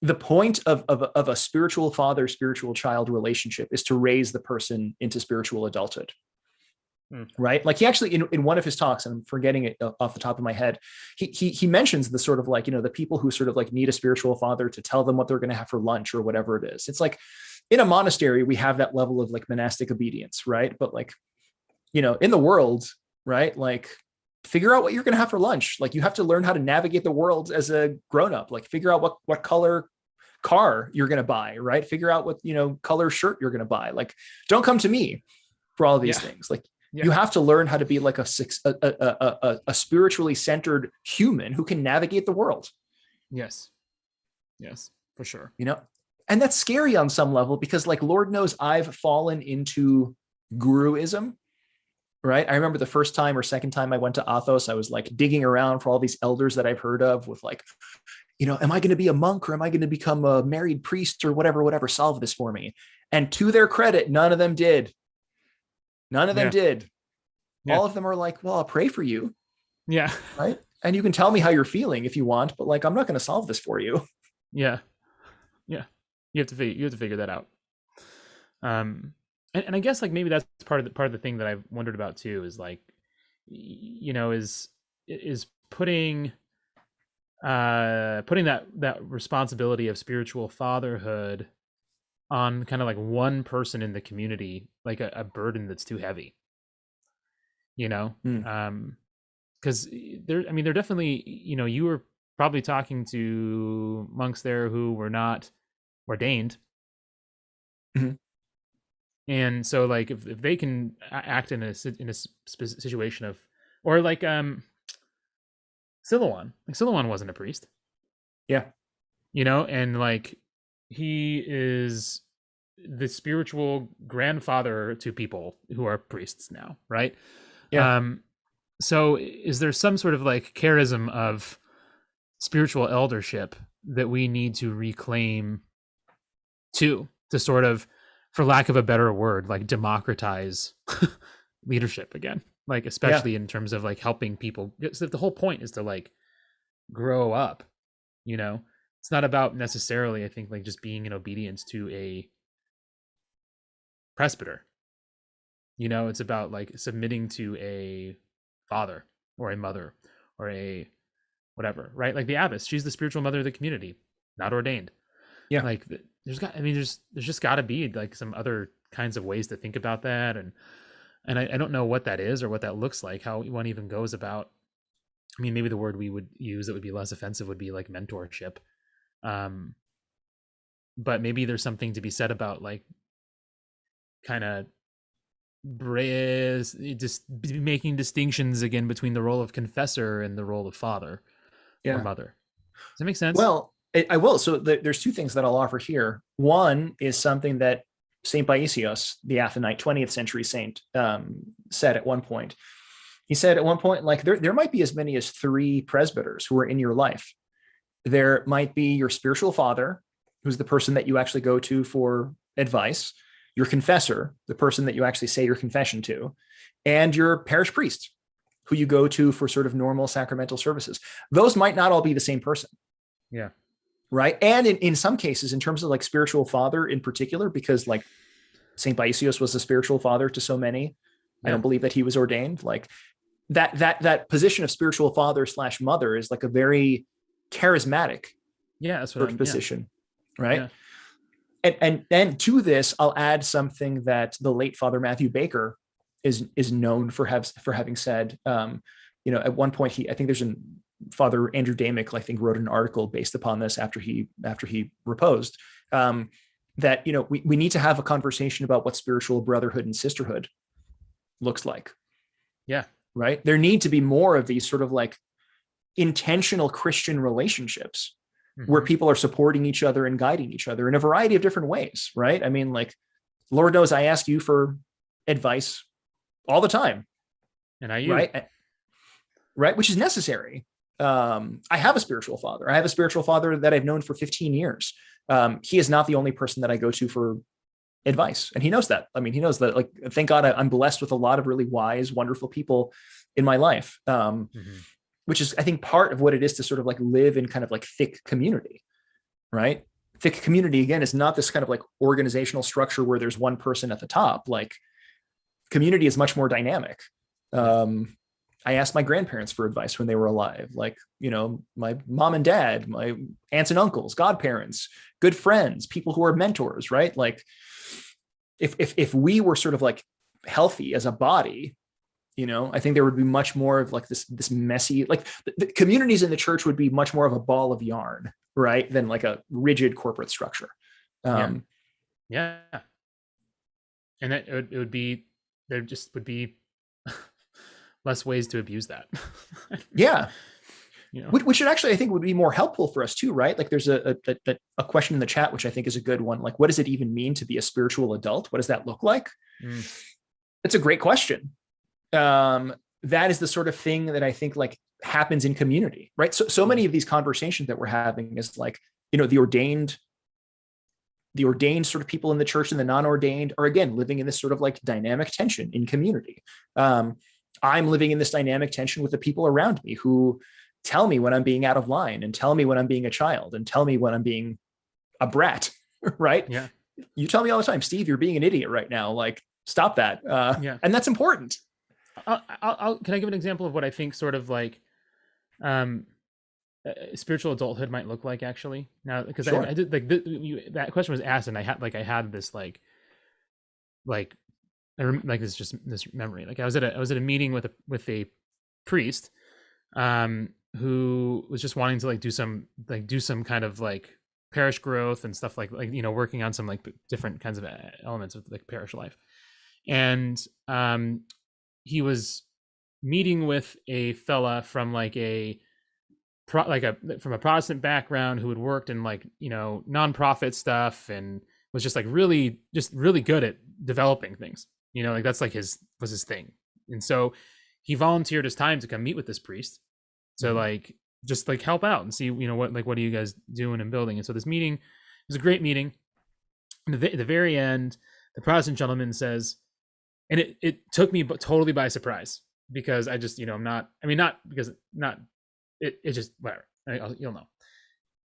the point of a spiritual father, spiritual child relationship is to raise the person into spiritual adulthood. Right. Like he actually, in one of his talks, and I'm forgetting it off the top of my head, he mentions the sort of like, the people who sort of like need a spiritual father to tell them what they're going to have for lunch or whatever it is. It's like in a monastery, we have that level of like monastic obedience. Right. But like, in the world, right. Like figure out what you're going to have for lunch. Like you have to learn how to navigate the world as a grown up, like figure out what color car you're going to buy, right. Figure out what, color shirt you're going to buy. Like, don't come to me for all of these things. Like, you have to learn how to be like a spiritually centered human who can navigate the world. Yes, for sure. And that's scary on some level because like, Lord knows I've fallen into guruism, right? I remember the first time or second time I went to Athos, I was like digging around for all these elders that I've heard of with like, am I going to be a monk or am I going to become a married priest or whatever, solve this for me. And to their credit, none of them did. None of them did. Yeah. All of them are like, well, I'll pray for you. Yeah. Right. And you can tell me how you're feeling if you want, but like, I'm not going to solve this for you. Yeah. Yeah. You have to figure that out. And I guess like, maybe that's part of the thing that I've wondered about too, is like, is putting that responsibility of spiritual fatherhood on kind of like one person in the community, like a burden that's too heavy, you know? Mm. Because they're definitely, you were probably talking to monks there who were not ordained. Mm-hmm. And so like if they can act in a situation of, or like Silouan wasn't a priest, Yeah. and like he is the spiritual grandfather to people who are priests now, right? Yeah. So is there some sort of like charism of spiritual eldership that we need to reclaim too, to sort of, for lack of a better word, like democratize leadership again, like especially in terms of like helping people? So the whole point is to like grow up, it's not about necessarily, I think, like just being in obedience to a presbyter. It's about like submitting to a father or a mother or a whatever, right? Like the abbess, she's the spiritual mother of the community, not ordained. Yeah. Like there's just got to be like some other kinds of ways to think about that, and I don't know what that is or what that looks like, how one even goes about. I mean, maybe the word we would use that would be less offensive would be like mentorship. But maybe there's something to be said about like kind of just making distinctions again between the role of confessor and the role of father or mother. Does that make sense? Well, I will. So there's two things that I'll offer here. One is something that St. Paisios, the Athonite 20th century saint, said at one point. He said at one point, like there might be as many as 3 presbyters who are in your life. There might be your spiritual father, who's the person that you actually go to for advice, your confessor, the person that you actually say your confession to, and your parish priest, who you go to for sort of normal sacramental services. Those might not all be the same person. Yeah. Right. And in some cases, in terms of like spiritual father in particular, because like St. Paisios was a spiritual father to so many, I don't believe that he was ordained. Like that position of spiritual father / mother is like a very charismatic that's sort of position. Right. And then to this, I'll add something that the late Father Matthew Baker is known for having said. At one point, I think there's Father Andrew Damick, I think, wrote an article based upon this after he reposed, that we need to have a conversation about what spiritual brotherhood and sisterhood looks like. Yeah. Right. There need to be more of these sort of like intentional Christian relationships where people are supporting each other and guiding each other in a variety of different ways. Right. I mean, like, Lord knows I ask you for advice all the time. And I right. Which is necessary. I have a spiritual father. I have a spiritual father that I've known for 15 years. He is not the only person that I go to for advice. And he knows that. I mean, he knows that, like, thank God I'm blessed with a lot of really wise, wonderful people in my life, which is, I think, part of what it is to sort of like live in kind of like thick community, right? Thick community, again, is not this kind of like organizational structure where there's one person at the top. Like, community is much more dynamic. I asked my grandparents for advice when they were alive, like, my mom and dad, my aunts and uncles, godparents, good friends, people who are mentors, right? Like, if we were sort of like healthy as a body, I think there would be much more of like this messy, like the communities in the church would be much more of a ball of yarn, right, than like a rigid corporate structure. And that it would be, there just would be less ways to abuse that. Which actually, I think, would be more helpful for us too, right? Like, there's a question in the chat, which I think is a good one. Like, what does it even mean to be a spiritual adult? What does that look like? It's a great question. That is the sort of thing that I think like happens in community, right? So many of these conversations that we're having is like, the ordained sort of people in the church and the non-ordained are, again, living in this sort of like dynamic tension in community. I'm living in this dynamic tension with the people around me who tell me when I'm being out of line, and tell me when I'm being a child, and tell me when I'm being a brat, right? Yeah. You tell me all the time, Steve, you're being an idiot right now. Like, stop that. And that's important. Can I give an example of what I think sort of like, spiritual adulthood might look like, actually. Now, because Sure. I did like that question was asked, and I had this like it's just this memory. Like I was at a meeting with a priest, who was just wanting to like do some kind of like parish growth and stuff, like working on some like different kinds of elements of like parish life. And he was meeting with a fella from like from a Protestant background who had worked in like nonprofit stuff and was just really good at developing things. Like that's like his thing. And so he volunteered his time to come meet with this priest to like just like help out and see what are you guys doing and building. And so this meeting was a great meeting. And at the very end, the Protestant gentleman says, and it took me totally by surprise, because I just it just whatever, you'll know.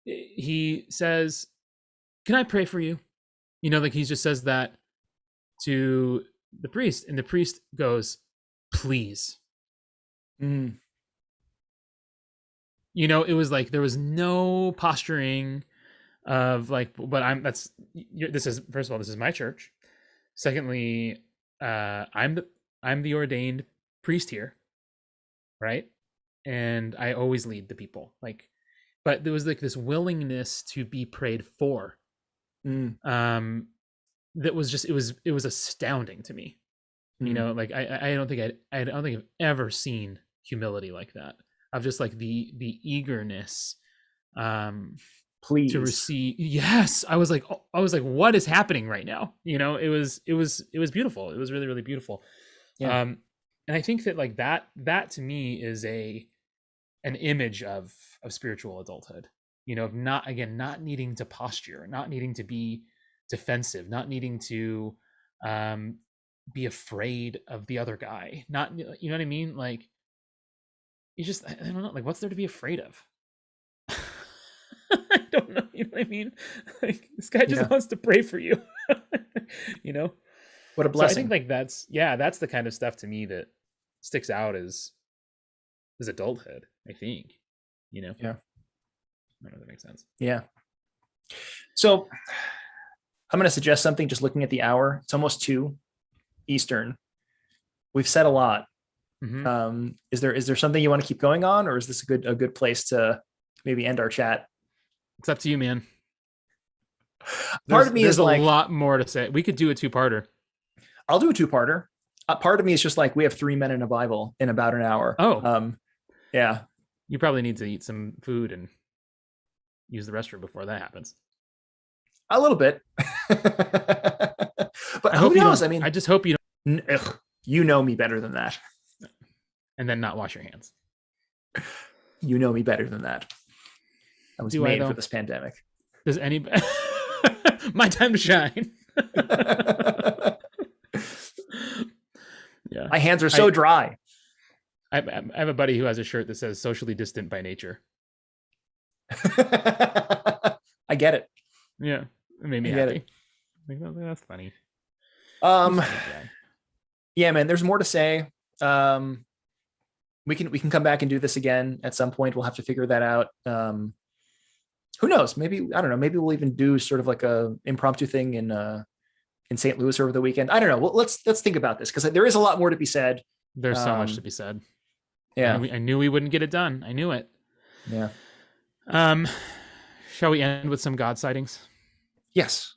He says, "Can I pray for you?" Like he just says that to the priest, and the priest goes, "Please." It was like there was no posturing of like, but this is, first of all, this is my church. Secondly, I'm the ordained priest here, right? And I always lead the people, like, but there was like this willingness to be prayed for. That was just, it was astounding to me. Like I don't think I've ever seen humility like that, of just like the eagerness Please. to receive. Yes, I was like, what is happening right now? It was beautiful. It was really, really beautiful. Yeah. And I think that like that to me is an image of spiritual adulthood, of not needing to posture, not needing to be defensive, not needing to be afraid of the other guy, not, you know what I mean? Like, you just, I don't know, like, what's there to be afraid of? I don't know, you know what I mean? Like, this guy just wants to pray for you. What a blessing. So I think like that's the kind of stuff to me that sticks out as adulthood, I think. Yeah. I don't know if that makes sense. Yeah. So I'm going to suggest something, just looking at the hour. It's almost 2 Eastern. We've said a lot. Is there something you want to keep going on, or is this a good place to maybe end our chat? It's up to you, man. Part of me is like, a lot more to say. We could do a 2-parter. I'll do a 2-parter. Part of me is just like, we have 3 men in a Bible in about an hour. Oh, yeah. You probably need to eat some food and use the restroom before that happens. A little bit. But who knows? I mean, I just hope you don't. You know me better than that. And then not wash your hands. You know me better than that. I was made for this pandemic. Does anybody? My time to shine. Yeah. My hands are so dry. I have a buddy who has a shirt that says "socially distant by nature." I get it. Yeah, it made me happy. Like, that's funny. Yeah, man. There's more to say. We can come back and do this again at some point. We'll have to figure that out. Who knows? Maybe, I don't know. Maybe we'll even do sort of like a impromptu thing in St. Louis over the weekend. I don't know. Well, let's think about this, because there is a lot more to be said. There's so much to be said. Yeah, I knew we wouldn't get it done. I knew it. Yeah. Shall we end with some God sightings? Yes,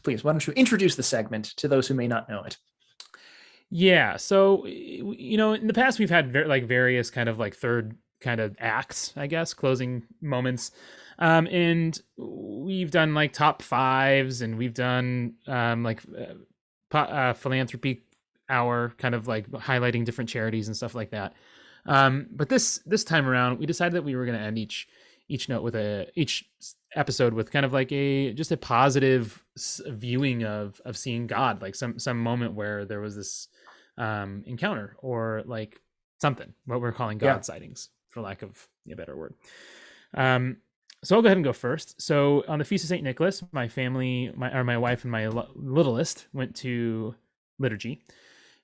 please. Why don't you introduce the segment to those who may not know it? Yeah. So, in the past we've had various kind of like third kind of acts, I guess, closing moments. And we've done like top 5s, and we've done philanthropy hour, kind of like highlighting different charities and stuff like that. But this time around, we decided that we were going to end each note with each episode with kind of like a positive viewing of seeing God, like some moment where there was this encounter, or like something, what we're calling God sightings, for lack of a better word. So I'll go ahead and go first. So on the Feast of St. Nicholas, my family, my wife and my littlest went to liturgy,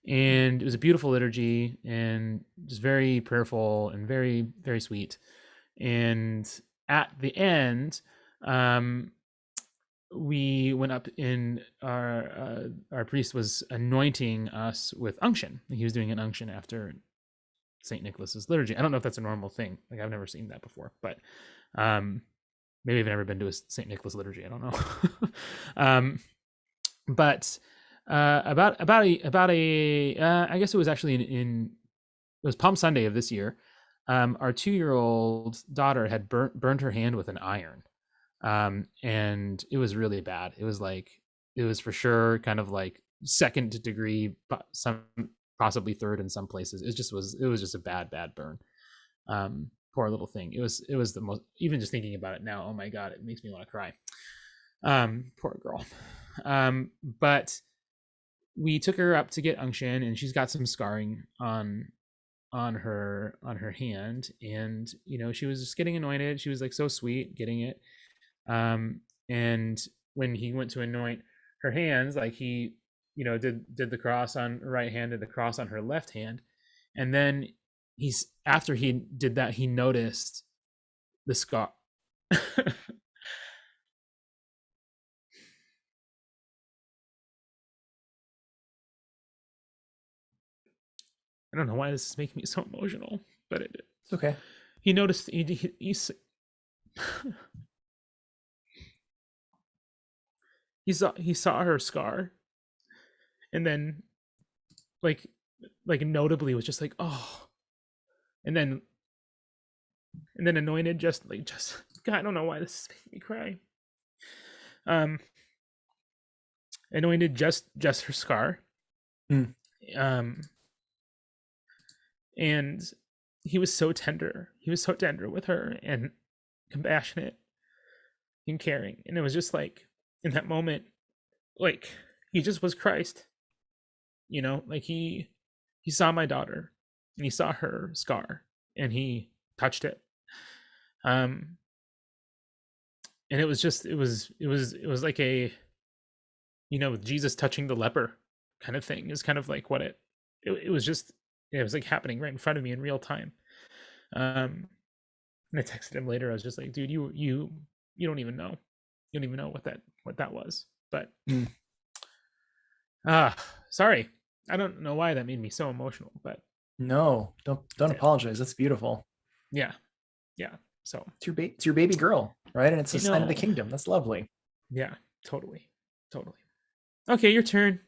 and it was a beautiful liturgy and just very prayerful and very, very sweet. And at the end, we went up in our priest was anointing us with unction. He was doing an unction after St. Nicholas's liturgy. I don't know if that's a normal thing. Like, I've never seen that before, but maybe I've never been to a St. Nicholas liturgy. I don't know. But about a I guess it was actually in it was Palm Sunday of this year. Our 2-year-old daughter had burned her hand with an iron, and it was really bad. It was for sure kind of like 2nd degree, some possibly 3rd in some places. It was just a bad burn. Poor little thing. It was the most, even just thinking about it now, oh my God, it makes me want to cry. Poor girl. But we took her up to get unction, and she's got some scarring on her hand, and she was just getting anointed. She was like so sweet getting it. And when he went to anoint her hands, like he did the cross on her right hand, did the cross on her left hand, and then after he did that, he noticed the scar. I don't know why this is making me so emotional, but it's okay. He noticed he saw her scar, and then like notably was just like, oh, and then anointed just God, I don't know why this is making me cry. Anointed just her scar. And he was so tender. He was so tender with her and compassionate and caring. And it was just like, in that moment, like, he just was Christ. Like he saw my daughter, and he saw her scar, and he touched it. And it was just, it was like a, Jesus touching the leper kind of thing is kind of like what it was just, it was like happening right in front of me in real time. And I texted him later. I was just like, dude, you don't even know. You don't even know what that was. But sorry. I don't know why that made me so emotional, but no, don't apologize. That's beautiful. Yeah. So it's your baby girl, right? And it's a sign of the kingdom. That's lovely. Yeah, totally. Okay, your turn.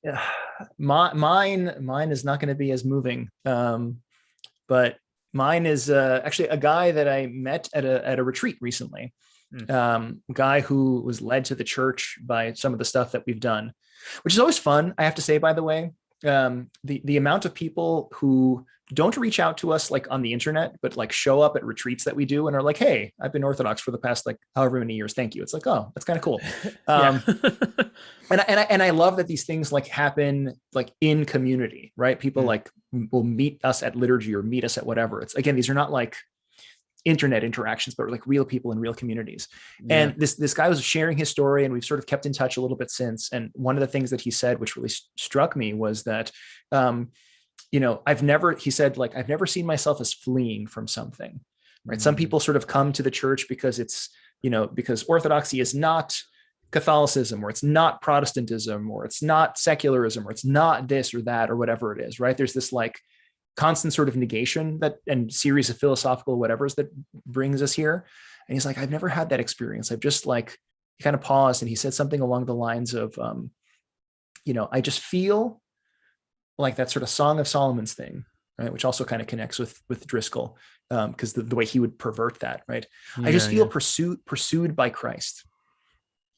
Yeah, mine is not going to be as moving. But mine is actually a guy that I met at a retreat recently. Guy who was led to the church by some of the stuff that we've done, which is always fun. I have to say, by the way, the amount of people who don't reach out to us like on the internet, but like show up at retreats that we do and are like, hey, I've been Orthodox for the past like however many years. Thank you. It's like, oh, that's kind of cool. And I love that these things like happen like in community, right? People like will meet us at liturgy or meet us at whatever. It's, again, these are not like internet interactions, but like real people in real communities. And this guy was sharing his story, and we've sort of kept in touch a little bit since. And one of the things that he said, which really struck me, was that, I've never seen myself as fleeing from something, right? Some people sort of come to the church because it's, because Orthodoxy is not Catholicism, or it's not Protestantism, or it's not secularism, or it's not this or that, or whatever it is, right? There's this like constant sort of negation that and series of philosophical whatevers that brings us here. And he's like, I've never had that experience. I've just like, he kind of paused and he said something along the lines of, I just feel like that sort of Song of Solomon's thing, right? Which also kind of connects with Driscoll, because the way he would pervert that, right? I just feel pursued by Christ.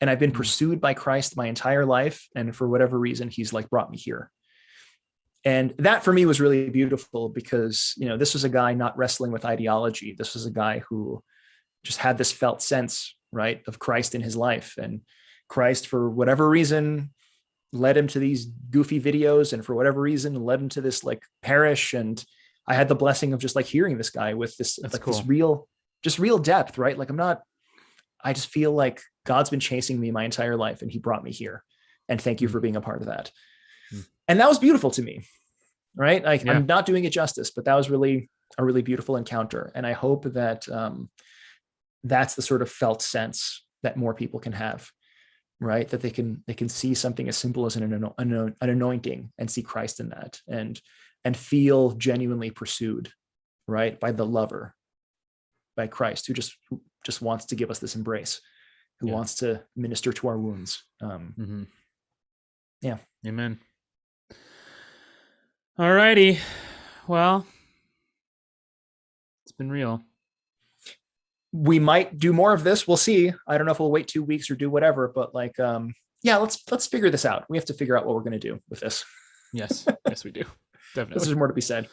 And I've been pursued by Christ my entire life. And for whatever reason, he's like brought me here. And that for me was really beautiful, because, this was a guy not wrestling with ideology. This was a guy who just had this felt sense, right, of Christ in his life. And Christ, for whatever reason, led him to these goofy videos, and for whatever reason, led him to this like parish. And I had the blessing of just like hearing this guy with this, like cool. this real depth, right? Like I just feel like God's been chasing me my entire life, and he brought me here. And thank you for being a part of that. And that was beautiful to me. right? Like I'm not doing it justice, but that was really a really beautiful encounter. And I hope that that's the sort of felt sense that more people can have, right? That they can see something as simple as an anointing and see Christ in that, and feel genuinely pursued, right, by the lover, by Christ, who just wants to give us this embrace, who wants to minister to our wounds. Yeah. Amen. All righty. Well, it's been real. We might do more of this. We'll see. I don't know if we'll wait 2 weeks or do whatever, but like, let's figure this out. We have to figure out what we're going to do with this. Yes. Yes, we do. Definitely. There's more to be said.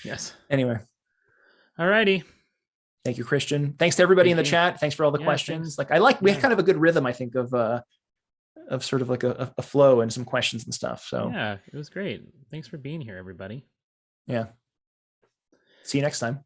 Yes. Anyway. All righty. Thank you, Christian. Thanks to everybody in the chat. Thanks for all the questions. Thanks. Like we had kind of a good rhythm, I think, of sort of like a flow and some questions and stuff. So yeah, it was great. Thanks for being here, everybody. Yeah. See you next time.